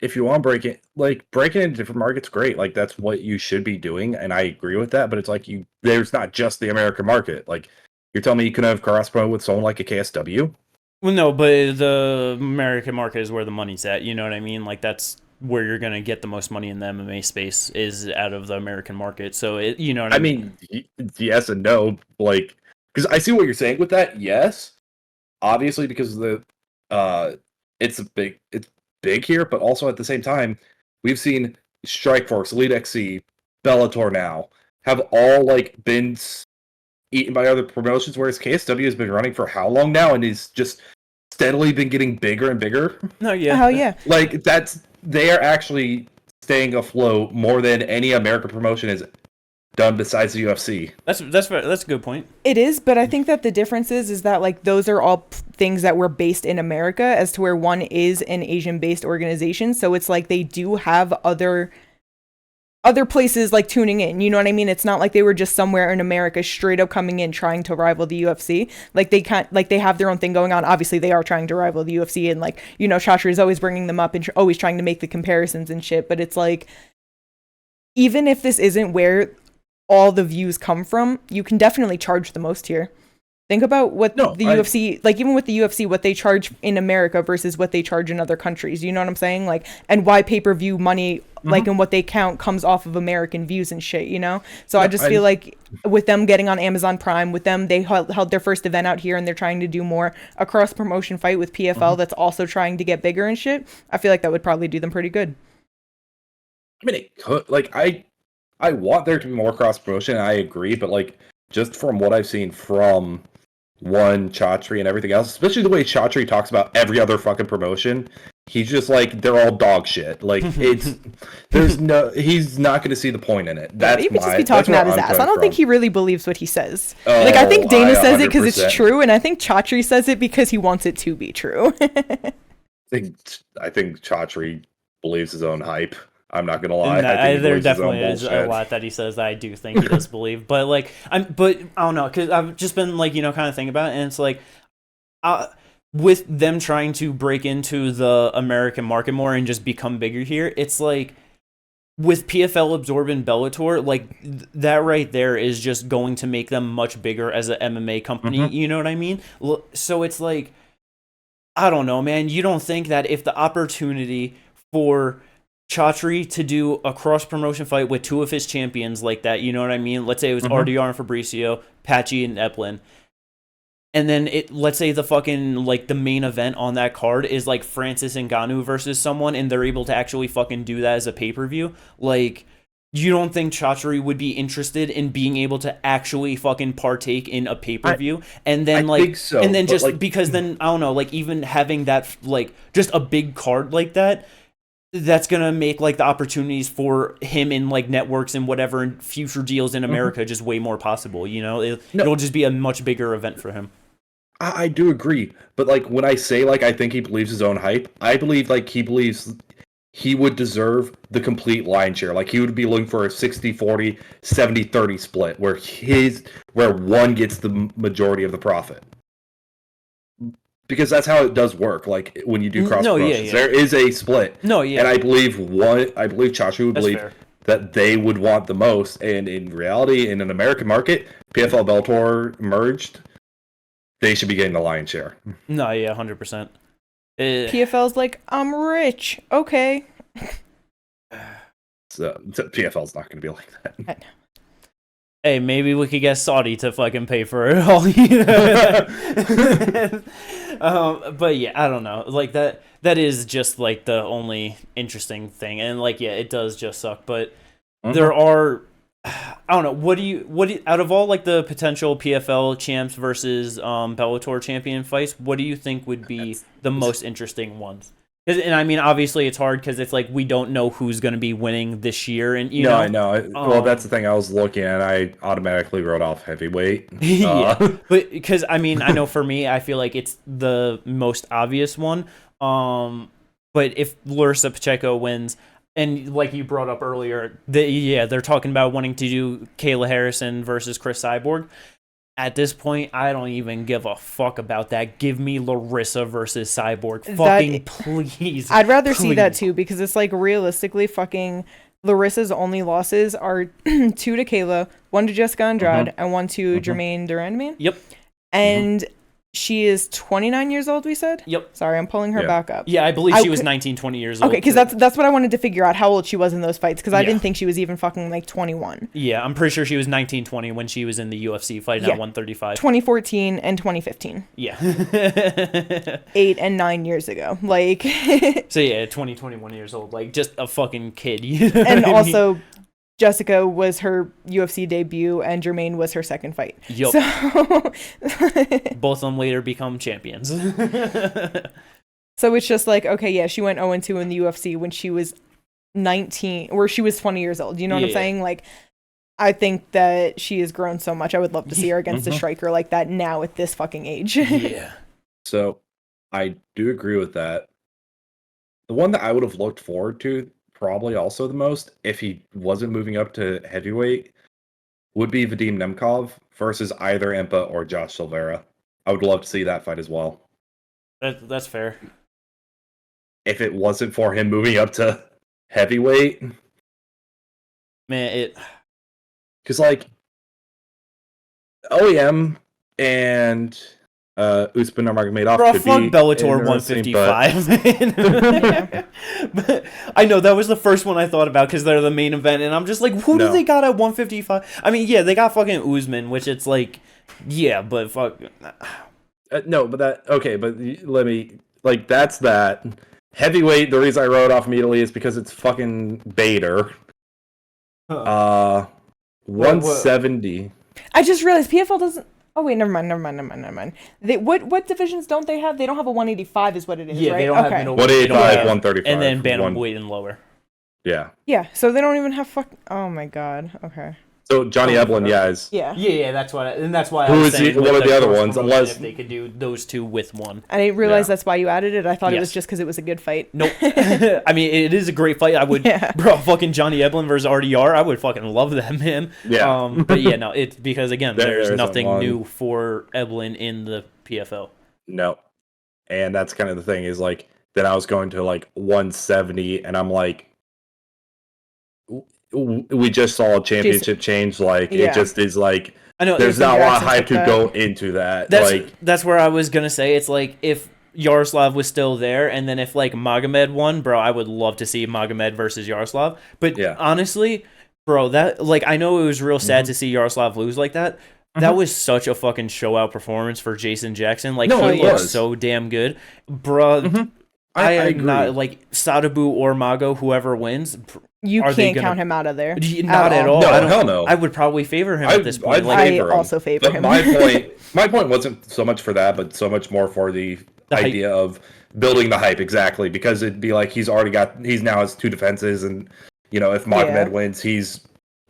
if you want to breaking into different markets, great. Like, that's what you should be doing, and I agree with that, but it's like there's not just the American market. Like, you're telling me you couldn't have cross promo with someone like a KSW? well, no, but the American market is where the money's at. You know what I mean? Like, that's where you're gonna get the most money in the MMA space is out of the American market. So you know what I mean? Yes and no. Like, because I see what you're saying with that. Yes, obviously, because it's big here, but also at the same time, we've seen Strikeforce, Elite XC, Bellator now have all like been eaten by other promotions, whereas KSW has been running for how long now, and is just steadily been getting bigger and bigger. No, yeah, Hell yeah. Like, they are actually staying afloat more than any American promotion has done besides the UFC. That's a good point. It is, but I think that the difference is that like those are all things that were based in America, as to where one is an Asian-based organization. So it's like they do have other places like tuning in. You know what I mean? It's not like they were just somewhere in America straight up coming in trying to rival the UFC. Like they have their own thing going on. Obviously, they are trying to rival the UFC, and like Chatri is always bringing them up and always trying to make the comparisons and shit. But it's like, even if this isn't where all the views come from, you can definitely charge the most here. Think about what UFC, like even with the UFC, what they charge in America versus what they charge in other countries. You know what I'm saying? Like, and why pay-per-view money, like, and what they count comes off of American views and shit, So I just feel like with them getting on Amazon Prime, with them, they held their first event out here and they're trying to do more a cross-promotion fight with PFL that's also trying to get bigger and shit. I feel like that would probably do them pretty good. I mean, it could. Like, I want there to be more cross promotion. I agree, but like, just from what I've seen from Chatri and everything else, especially the way Chatri talks about every other fucking promotion, he's just like, they're all dog shit. Like, he's not going to see the point in it. He would just be talking out his ass. I don't think he really believes what he says. Oh, like, I think Dana says it because 100%. it's true, and I think Chatri says it because he wants it to be true. I think Chatri believes his own hype. I'm not gonna lie. There definitely is a lot that he says that I do think he does believe, but like I don't know, because I've just been like kind of thinking about it, and it's like, with them trying to break into the American market more and just become bigger here, it's like with PFL absorbing Bellator, like that right there is just going to make them much bigger as a MMA company. You know what I mean? So it's like, I don't know, man. You don't think that if the opportunity for Chatri to do a cross promotion fight with two of his champions like that, you know what I mean? Let's say it was RDR and Fabricio, Patchy and Eplin. And then let's say the fucking, like, the main event on that card is like Francis Ngannou versus someone, and they're able to actually fucking do that as a pay-per-view. Like, you don't think Chatri would be interested in being able to actually fucking partake in a pay-per-view? And then, I think so, and then just like, because then, I don't know, like, even having that, like, just a big card like that, that's gonna make like the opportunities for him in like networks and whatever and future deals in America just way more possible. You know, it'll just be a much bigger event for him. I do agree, but like when I say like I think he believes his own hype, I believe like he believes he would deserve the complete line share. Like he would be looking for a 60-40, 70-30 split where one gets the majority of the profit. Because that's how it does work. Like when you do cross promotions, there is a split. And I believe Chachu would believe that they would want the most. And in reality, in an American market, PFL Bellator merged, they should be getting the lion's share. No, yeah, 100%. PFL's like, I'm rich. Okay. So PFL's not going to be like that. Hey, maybe we could get Saudi to fucking pay for it all. But yeah, I don't know. Like that is just like the only interesting thing. And like, yeah, it does just suck. But there are, I don't know. What do you out of all like the potential PFL champs versus Bellator champion fights, what do you think would be the most interesting ones? And I mean, obviously, it's hard because it's like we don't know who's going to be winning this year, and you know. I know. Well, that's the thing. I was looking at. I automatically wrote off heavyweight. Yeah, but because I mean, I know for me, I feel like it's the most obvious one. But if Larissa Pacheco wins, and like you brought up earlier, they're talking about wanting to do Kayla Harrison versus Chris Cyborg. At this point, I don't even give a fuck about that. Give me Larissa versus Cyborg. Fucking please. I'd rather see that too, because it's like realistically fucking Larissa's only losses are 2 to Kayla, 1 to Jessica Andrade, and 1 to Jermaine Durandman. Yep. And she is 29 years old, we said? Yep. Sorry, I'm pulling her back up. Yeah, I believe she was 19, 20 years old. Okay, because that's what I wanted to figure out, how old she was in those fights, because I didn't think she was even fucking like 21. Yeah, I'm pretty sure she was 19, 20 when she was in the UFC fighting at 135. 2014 and 2015. Yeah. 8 and 9 years ago. Like. So yeah, 20, 21 years old. Like, just a fucking kid. You know and also, Jessica was her UFC debut, and Jermaine was her second fight. Yup. So both of them later become champions. So it's just like, okay, yeah, she went 0-2 in the UFC when she was 19, or she was 20 years old. You know what I'm saying? Like, I think that she has grown so much. I would love to see her against a striker like that now at this fucking age. Yeah. So I do agree with that. The one that I would have looked forward to probably also the most, if he wasn't moving up to heavyweight, would be Vadim Nemkov versus either Impa or Josh Silveira. I would love to see that fight as well. That's fair. If it wasn't for him moving up to heavyweight, man, because like OEM and Usman Nurmagomedov could fuck be Bellator 155. But I know that was the first one I thought about because they're the main event, and I'm just like, who do they got at 155? I mean, yeah, they got fucking Usman, which it's like, yeah, but fuck. No, but that okay, but let me like that's that heavyweight. The reason I wrote off immediately is because it's fucking Bader. 170. I just realized PFL doesn't. Oh wait, never mind. What divisions don't they have? They don't have a 185, is what it is, yeah, right? They don't have 185, 135, and then bantamweight and lower. Yeah. Yeah, so they don't even have Oh my god. Okay. So Johnny Eblin, is. Yeah. That's why I Who was is saying one of the other ones? Unless if they could do those two with one. I didn't realize that's why you added it. I thought it was just because it was a good fight. Nope. I mean, it is a great fight. I would, bro, fucking Johnny Eblin versus RDR. I would fucking love that, man. Yeah. But yeah, no, it's because again, there's nothing new for Eblin in the PFL. No. And that's kind of the thing is like then I was going to like 170, and I'm like, we just saw a championship change. Like Yeah. it just is like I know there's not a lot of Jackson's hype like to that. go into that. that's where I was gonna say. It's like if Yaroslav was still there, and then if like Magomed won, bro, I would love to see Magomed versus Yaroslav. But Yeah. honestly, bro, that like I know it was real sad to see Yaroslav lose like that. That was such a fucking show out performance for Jason Jackson. Like No, he it looked was. so damn good, bro. I am agree. not like Sadabu or Mago, whoever wins. You Are they can't gonna- count him out of there. Not at all. No, I don't- hell no. I would probably favor him at this point. I'd Like, favor I him. also favor But him. my point wasn't so much for that, but so much more for the hype. idea of building the hype, exactly, because it'd be like he's now has 2 defenses, and if Magomed Yeah. wins, he's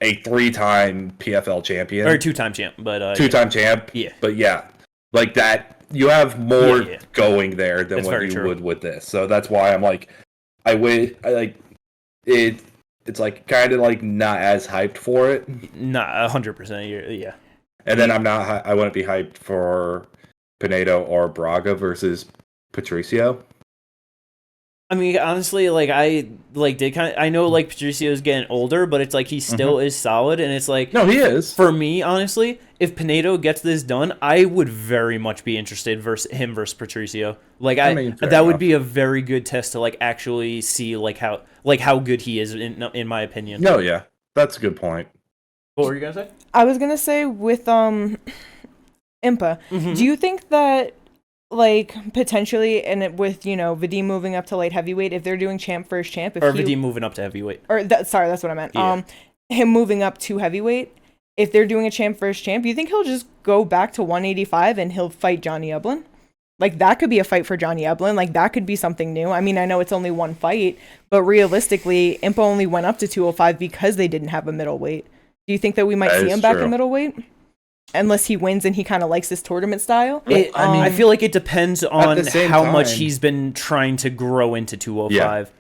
a 3-time PFL champion or 2-time champ, but 2-time champ. Yeah. But yeah, like that, you have more Yeah. going there than That's what very you true. would with this. So that's why I'm like, I like it. It's like kind of like not as hyped for it, not 100%. Yeah. and then I wouldn't be hyped for Pinedo or Braga versus Patricio. I mean, honestly, like I like did kind of. I know like Patricio's getting older, but it's like he still is solid, and it's like No, he is. for me, honestly, if Pinedo gets this done, I would very much be interested versus Patricio. Like I mean, fair that would enough. be a very good test to like actually see like how good he is in my opinion. No, yeah, that's a good point. What were you gonna say? I was gonna say with Impa, do you think that like potentially and with Vadim moving up to light heavyweight, if they're doing champ versus champ, Or Vadim moving up to heavyweight? Sorry, that's what I meant. Yeah. Him moving up to heavyweight, if they're doing a champ versus champ, you think he'll just go back to 185 and he'll fight Johnny Eblin? Like that could be a fight for Johnny Eblin. Like that could be something new. I mean, I know it's only one fight, but realistically, Impa only went up to 205 because they didn't have a middleweight. Do you think that we might That see is him back true. in middleweight? Unless he wins and he kind of likes this tournament style. I feel like it depends on the same how much time- he's been trying to grow into 205.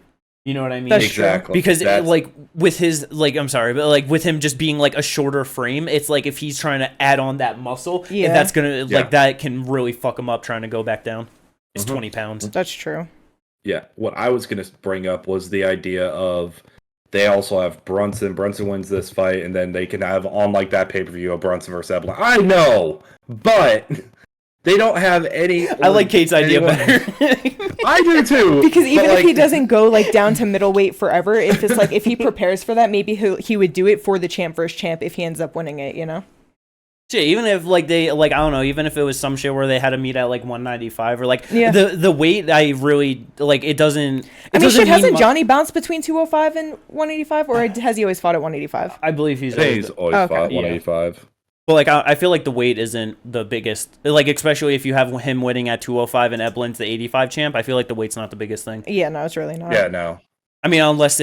You know what I mean? That's true. Exactly. Because That's- like with his like I'm sorry, but like with him just being like a shorter frame, it's like if he's trying to add on that muscle, Yeah. that's gonna Yeah. like that can really fuck him up trying to go back down. It's 20 pounds. That's true. Yeah, what I was gonna bring up was the idea of they also have Brunson. Brunson wins this fight, and then they can have on like that pay-per-view of Brunson versus Eblin. I know, but they don't have any. I like Kate's idea better. I do too. Because even but, if he like, doesn't go like down to middleweight forever, if it's like if he prepares for that, maybe he would do it for the champ versus champ if he ends up winning it. Shit, even if like they like I don't know, even if it was some shit where they had to meet at like 195 or like Yeah. the weight, I really like it doesn't. I mean, shit, hasn't mu- Johnny bounced between 205 and 185, or has he always fought at 185? I believe he's. I think he's always Okay. fought Yeah. 185. But like I feel like the weight isn't the biggest. Like especially if you have him winning at 205 and Eblin's the 85 champ, I feel like the weight's not the biggest thing. Yeah, no, it's really not. Yeah, no. I mean, unless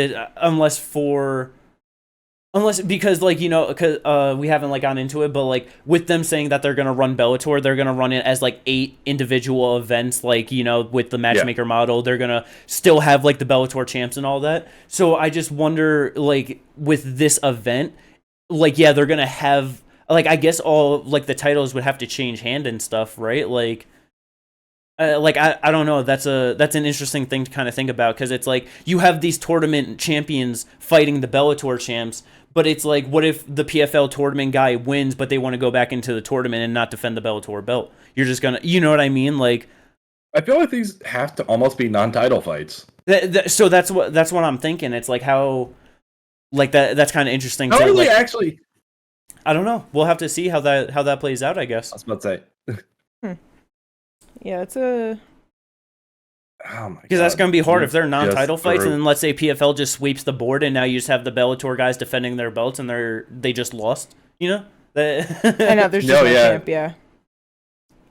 because like because we haven't like gone into it, but like with them saying that they're gonna run Bellator, they're gonna run it as like 8 individual events, like with the matchmaker model, they're gonna still have like the Bellator champs and all that. So I just wonder like with this event, like yeah, they're gonna have like I guess all like the titles would have to change hand and stuff, right? Like I don't know. That's an interesting thing to kind of think about because it's like you have these tournament champions fighting the Bellator champs, but it's like what if the PFL tournament guy wins, but they want to go back into the tournament and not defend the Bellator belt? You're just gonna, you know what I mean? Like, I feel like these have to almost be non-title fights. so that's what I'm thinking. It's like how, like that's kind of interesting. How To, are they like, actually? I don't know. We'll have to see how that plays out. I guess. I was about to say. Yeah, it's a. Oh my Because that's God. going to be hard if they're Just non-title fights, threw- and then let's say PFL just sweeps the board, and now you just have the Bellator guys defending their belts, and they just lost. I know there's just No, no yeah. champ, yeah.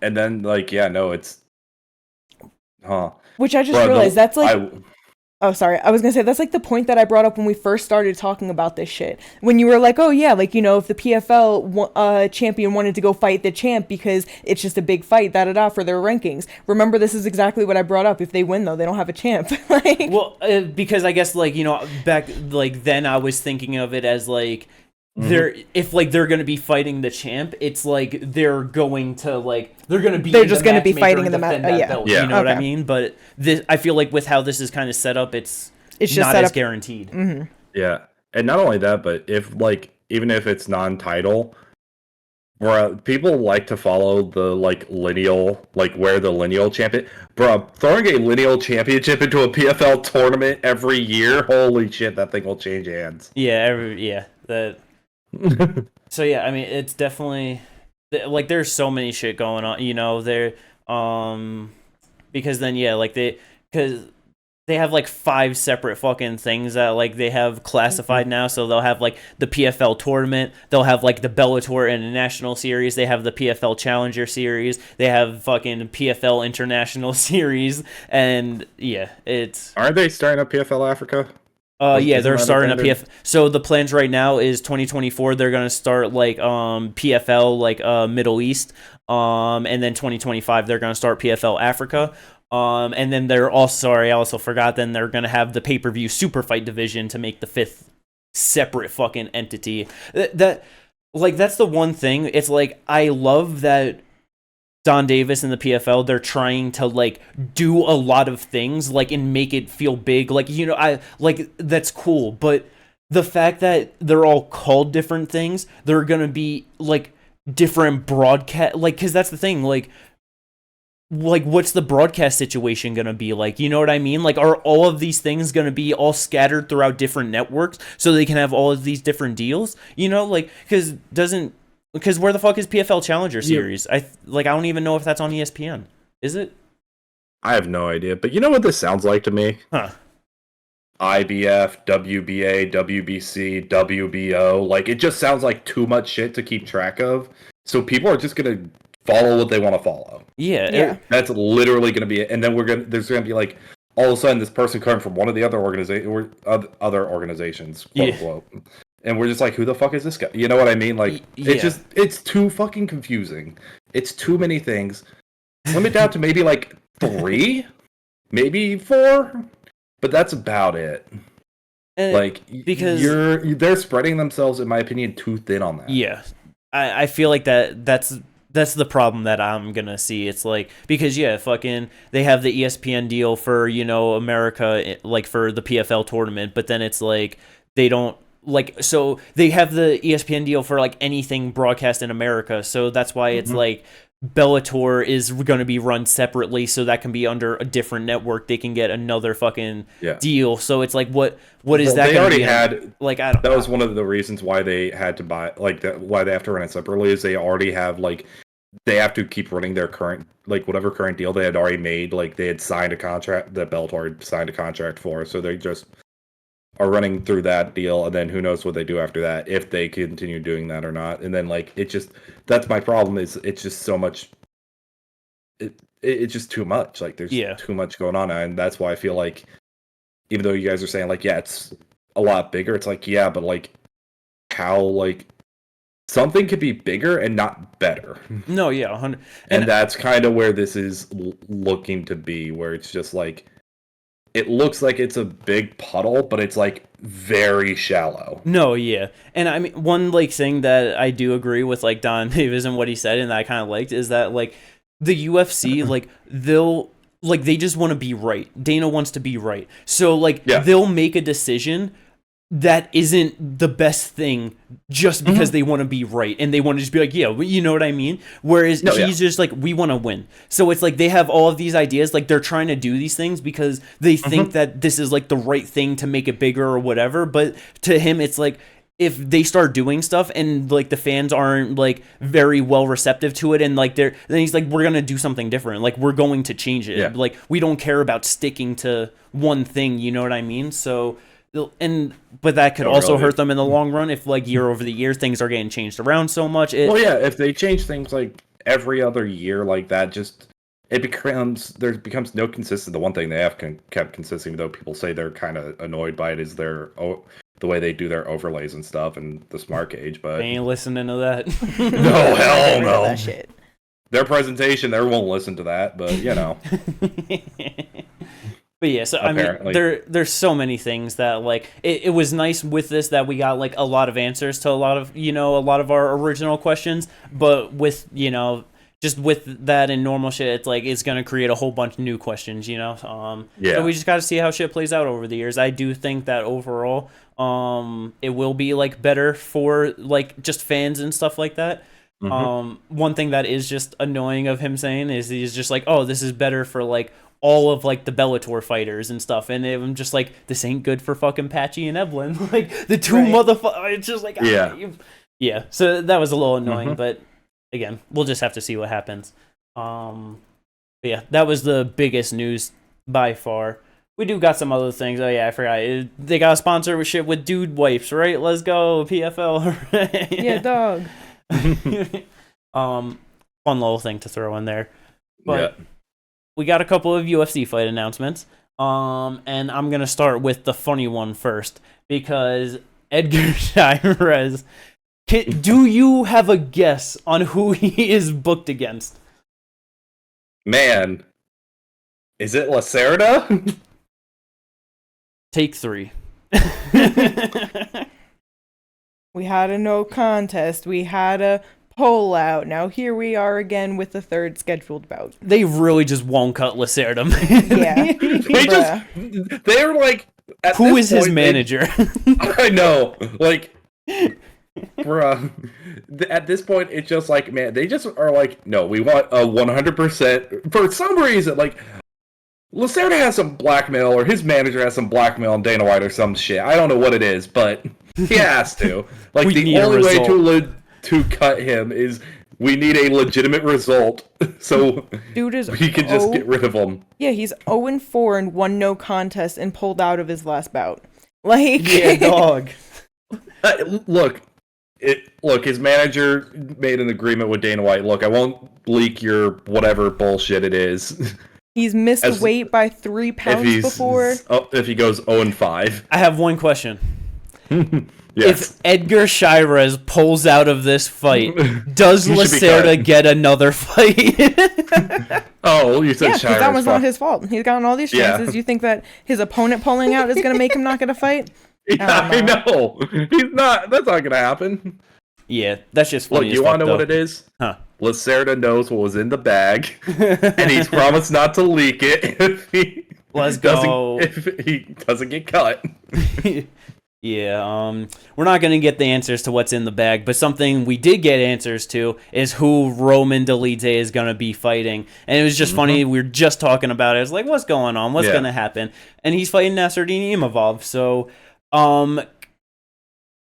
And then like it's. Huh. Which I just Bro, realized that's like. I- Oh, sorry. I was going to say, that's like the point that I brought up when we first started talking about this shit. When you were like, oh, yeah, like, if the PFL champion wanted to go fight the champ because it's just a big fight, for their rankings. Remember, this is exactly what I brought up. If they win, though, they don't have a champ. Like, Well, because I guess like back like then I was thinking of it as like they're going to be fighting the champ, it's like they're going to They're just going gonna to be fighting in the match. yeah. Belt, Yeah. You know what I Okay. mean? But this, I feel like with how this is kind of set up, it's It's just not set as up. guaranteed. Mm-hmm. Yeah. And not only that, but if like even if it's non-title, bro, people like to follow the like lineal, like where the lineal champion. Bro, throwing a lineal championship into a PFL tournament every year, holy shit, that thing will change hands. Yeah, that. So yeah, I mean, it's definitely like there's so many shit going on. There, because then yeah, like because they have like 5 separate fucking things that like they have classified now. So they'll have like the PFL tournament, they'll have like the Bellator International Series, they have the PFL Challenger Series, they have fucking PFL International Series, and yeah, it's Aren't they starting up PFL Africa? yeah, they're starting a PFL. So the plans right now is 2024. They're gonna start like PFL like Middle East, and then 2025 they're gonna start PFL Africa. And then they're also, sorry, I also forgot. Then they're gonna have the pay-per-view super fight division to make the 5th separate fucking entity. That like that's the one thing. It's like I love that Don Davis and the PFL, they're trying to like do a lot of things like and make it feel big. Like I like that's cool, but the fact that they're all called different things, they're gonna be like different broadcast. Like, because that's the thing. Like what's the broadcast situation gonna be like? You know what I mean? Like, are all of these things gonna be all scattered throughout different networks so they can have all of these different deals? Like because where the fuck is PFL Challenger Series? I don't even know if that's on ESPN. Is it? I have no idea. But you know what this sounds like to me? Huh. IBF, WBA, WBC, WBO. Like, it just sounds like too much shit to keep track of. So people are just gonna follow what they want to follow. Yeah. That's literally gonna be it. And then there's gonna be like all of a sudden this person coming from one of the other organizations, quote unquote. And we're just like, who the fuck is this guy? You know what I mean? Like, it's too fucking confusing. It's too many things. Limit down to maybe like 3, maybe 4, but that's about it. Like, because they're spreading themselves, in my opinion, too thin on that. Yeah, I feel like that's the problem that I'm gonna see. It's like, because fucking they have the ESPN deal for America, like for the PFL tournament, but then it's like they don't. Like, so they have the ESPN deal for like anything broadcast in America, so that's why it's like Bellator is going to be run separately, so that can be under a different network. They can get another fucking deal. So it's like, what is that? They already had like, I don't know. That was one of the reasons why they had to buy why they have to run it separately, is they already have like they have to keep running their current, like whatever current deal they had already made. Like, they had signed a contract that Bellator had signed a contract for, so they just are running through that deal, and then who knows what they do after that, if they continue doing that or not. And then like that's my problem, is it's just so much, it's just too much. Like, there's too much going on, and that's why I feel like, even though you guys are saying like, it's a lot bigger, it's like, but like how, like, something could be bigger and not better. No, 100. And that's kind of where this is looking to be, where it's just like, it looks like it's a big puddle, but it's like very shallow. No, and I mean, one like thing that I do agree with like Don Davis and what he said, and that I kind of liked, is that like the UFC, like they just want to be right. Dana wants to be right, so like they'll make a decision that isn't the best thing just because they want to be right, and they want to just be like, you know what I mean? Whereas he's just like, we want to win. So it's like they have all of these ideas, like they're trying to do these things because they think that this is like the right thing to make it bigger or whatever. But to him, it's like, if they start doing stuff and like the fans aren't like very well receptive to it, and like then he's like, we're gonna do something different. Like, we're going to change it. Like, we don't care about sticking to one thing. You know what I mean? So. But that could also hurt them in the long run if like year over the year things are getting changed around so much. If they change things like every other year like that, there becomes no consistency. The one thing they have kept consistent, though people say they're kind of annoyed by it, is the way they do their overlays and stuff and the smart gauge. But I ain't listening to that. No, hell no. That shit. Their presentation, they won't listen to that, but But so apparently. I mean, there's so many things that like it was nice with this that we got like a lot of answers to a lot of our original questions, but with just with that and normal shit, it's like it's gonna create a whole bunch of new questions, So we just got to see how shit plays out over the years. I do think that overall, it will be like better for like just fans and stuff like that. One thing that is just annoying of him saying is he's just like, oh, this is better for like all of like the Bellator fighters and stuff, and I'm just like, this ain't good for fucking Patchy and Evelyn, like the two motherfuckers. It's just like, yeah. So that was a little annoying, but again, we'll just have to see what happens. But yeah, that was the biggest news by far. We do got some other things. Oh yeah, I forgot. They got a sponsorship with Dude Wipes, right? Let's go PFL. Yeah, dog. Fun little thing to throw in there. But we got a couple of UFC fight announcements. And I'm gonna start with the funny one first because Edgar Chairez. Do you have a guess on who he is booked against? Man, is it Lacerda? Take 3. We had a no contest. We had a poll out. Now here we are again with the third scheduled bout. They really just won't cut Lacerda. Yeah. They're like, who is his manager? I know, like, bruh. At this point, it's just like, man, they just are like, no, we want a 100%. For some reason, like, Lacerda has some blackmail, or his manager has some blackmail on Dana White or some shit. I don't know what it is, but he has to. Like, the only way to cut him is we need a legitimate result, so dude is we can just get rid of him. Yeah, he's 0-4 and won no contest and pulled out of his last bout. Like, yeah, dog. Look, his manager made an agreement with Dana White. Look, I won't leak your whatever bullshit it is. He's missed weight by 3 pounds before. If he goes 0-5. I have one question. Yes. If Edgar Chairez pulls out of this fight, does Lacerda get another fight? Oh, you said Chairez. Yeah, that was not his fault. He's gotten all these chances. Yeah. You think that his opponent pulling out is going to make him not get a fight? Yeah, I know. He's not. That's not going to happen. Yeah, that's just funny. Look, you want to know what it is? Huh. Lacerda knows what was in the bag, and he's promised not to leak it if he doesn't get cut. Yeah, we're not going to get the answers to what's in the bag, but something we did get answers to is who Roman Dolidze is going to be fighting. And it was just funny, we were just talking about it. It's like, what's going on? What's going to happen? And he's fighting Nasruddin Imavov, so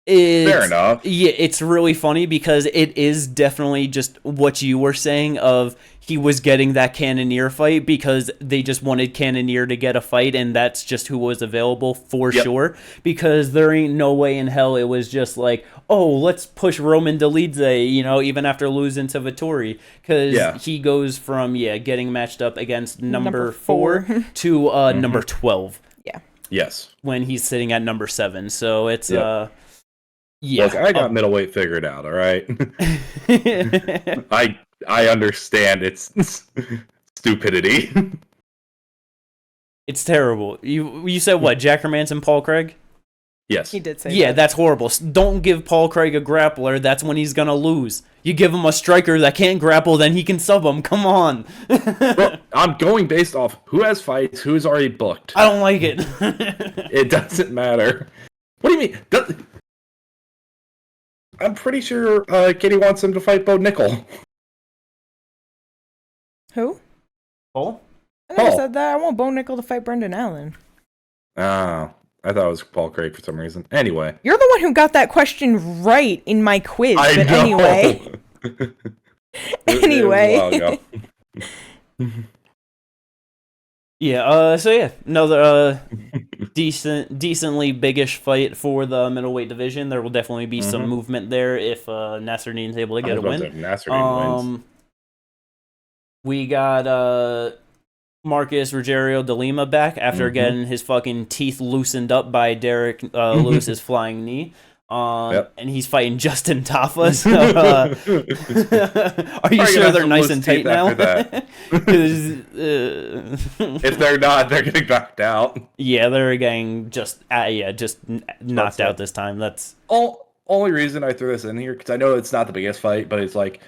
fair enough. Yeah, it's really funny because it is definitely just what you were saying of he was getting that Cannonier fight because they just wanted Cannonier to get a fight, and that's just who was available for sure. Because there ain't no way in hell it was just like, oh, let's push Roman Dolidze, even after losing to Vettori, because he goes from getting matched up against number 4 to number 12. Yeah. Yes. When he's sitting at number 7, so it's Look, I got middleweight figured out, all right? I understand it's stupidity. It's terrible. You said what? Jack Hermanson, Paul Craig? Yes. He did say that. Yeah, that's horrible. Don't give Paul Craig a grappler. That's when he's going to lose. You give him a striker that can't grapple, then he can sub him. Come on. Well, I'm going based off who has fights, who's already booked. I don't like it. It doesn't matter. What do you mean? I'm pretty sure Kitty wants him to fight Bo Nickel. Who? Paul? I never said that. I want Bo Nickel to fight Brendan Allen. Oh, I thought it was Paul Craig for some reason. Anyway. You're the one who got that question right in my quiz. I know. Anyway. Anyway. It was a while ago. Yeah, another decently biggish fight for the middleweight division. There will definitely be some movement there if Nasruddin's able to get a win. Nasruddin wins. We got Marcus Rogerio de Lima back after getting his fucking teeth loosened up by Derek Lewis's flying knee. And he's fighting Justin Tafa. So, are you sure they're nice and tight now? If they're not, they're getting knocked out. Yeah, they're getting just knocked out this time. That's only reason I threw this in here because I know it's not the biggest fight, but it's like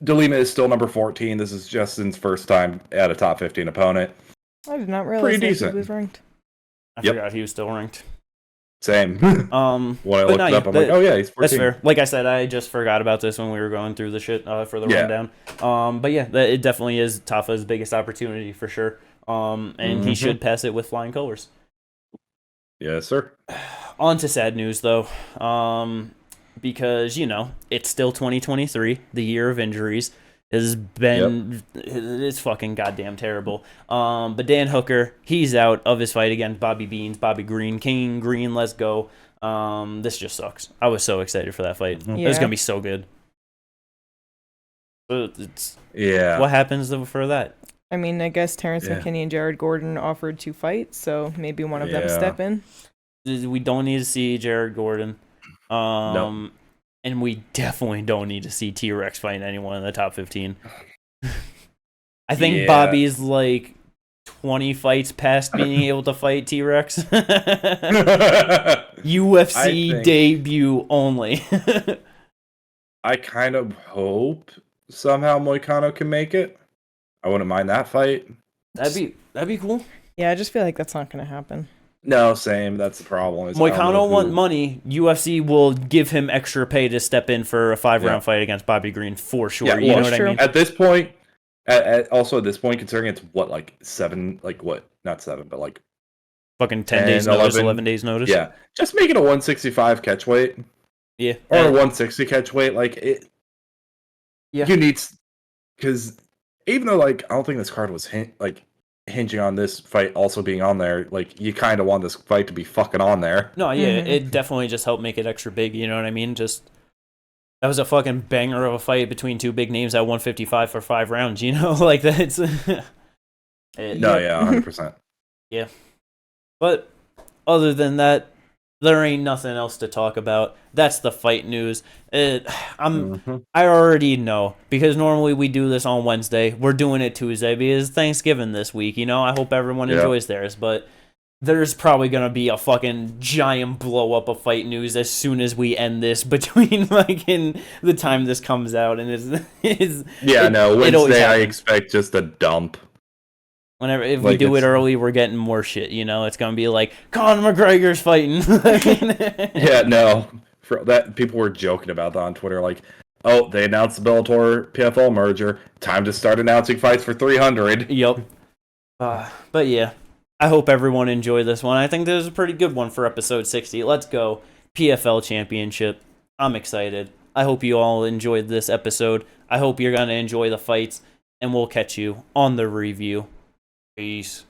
De Lima is still number 14. This is Justin's first time at a top 15 opponent. I did not realize that he was ranked. I forgot he was still ranked. Same. When I But looked no, it yeah, up, I'm like, oh yeah, he's 14. that's fair. Like I said, I just forgot about this when we were going through the shit for the rundown. But yeah, it definitely is Tafa's biggest opportunity for sure. And he should pass it with flying colors. Yes, sir. On to sad news though. Because it's still 2023, the year of injuries. Has been it's fucking goddamn terrible. But Dan Hooker, he's out of his fight against Bobby Beans, Bobby Green, King Green. Let's go. This just sucks. I was so excited for that fight. It was gonna be so good. What happens for that? I mean, I guess Terrence McKinney and Jared Gordon offered to fight, so maybe one of them step in. We don't need to see Jared Gordon. Nope. And we definitely don't need to see T-Rex fighting anyone in the top 15. I think Bobby's like 20 fights past being able to fight T-Rex. UFC debut only. I kind of hope somehow Moicano can make it. I wouldn't mind that fight. That'd be cool. Yeah, I just feel like that's not going to happen. No, same. That's the problem. Moicano want money. UFC will give him extra pay to step in for a 5-round fight against Bobby Green for sure. Yeah, you know what I mean? At this point, also at this point, considering it's what, like 7, like what? Not 7, but like fucking 10 days notice, 11 days notice. Yeah, just make it a 165 catch weight. Yeah, or a 160 catch weight. Like it. Yeah, you need, because even though like I don't think this card was hinging on this fight also being on there, like you kind of want this fight to be fucking on there. No, yeah, it definitely just helped make it extra big. You know what I mean? Just that was a fucking banger of a fight between two big names at 155 for 5 rounds. You know, like that's. No, yeah, 100%. Yeah, but other than that, there ain't nothing else to talk about. That's the fight news. I already know, because normally we do this on Wednesday. We're doing it Tuesday because Thanksgiving this week. You know, I hope everyone enjoys theirs, but there's probably gonna be a fucking giant blow up of fight news as soon as we end this between like in the time this comes out, and Wednesday I expect just a dump. Whenever if we do it early, we're getting more shit. You know, it's gonna be like Conor McGregor's fighting. Yeah, no, for that people were joking about that on Twitter. Like, oh, they announced the Bellator PFL merger. Time to start announcing fights for 300. Yep. But yeah, I hope everyone enjoyed this one. I think this is a pretty good one for episode 60. Let's go PFL Championship. I'm excited. I hope you all enjoyed this episode. I hope you're gonna enjoy the fights, and we'll catch you on the review. Peace.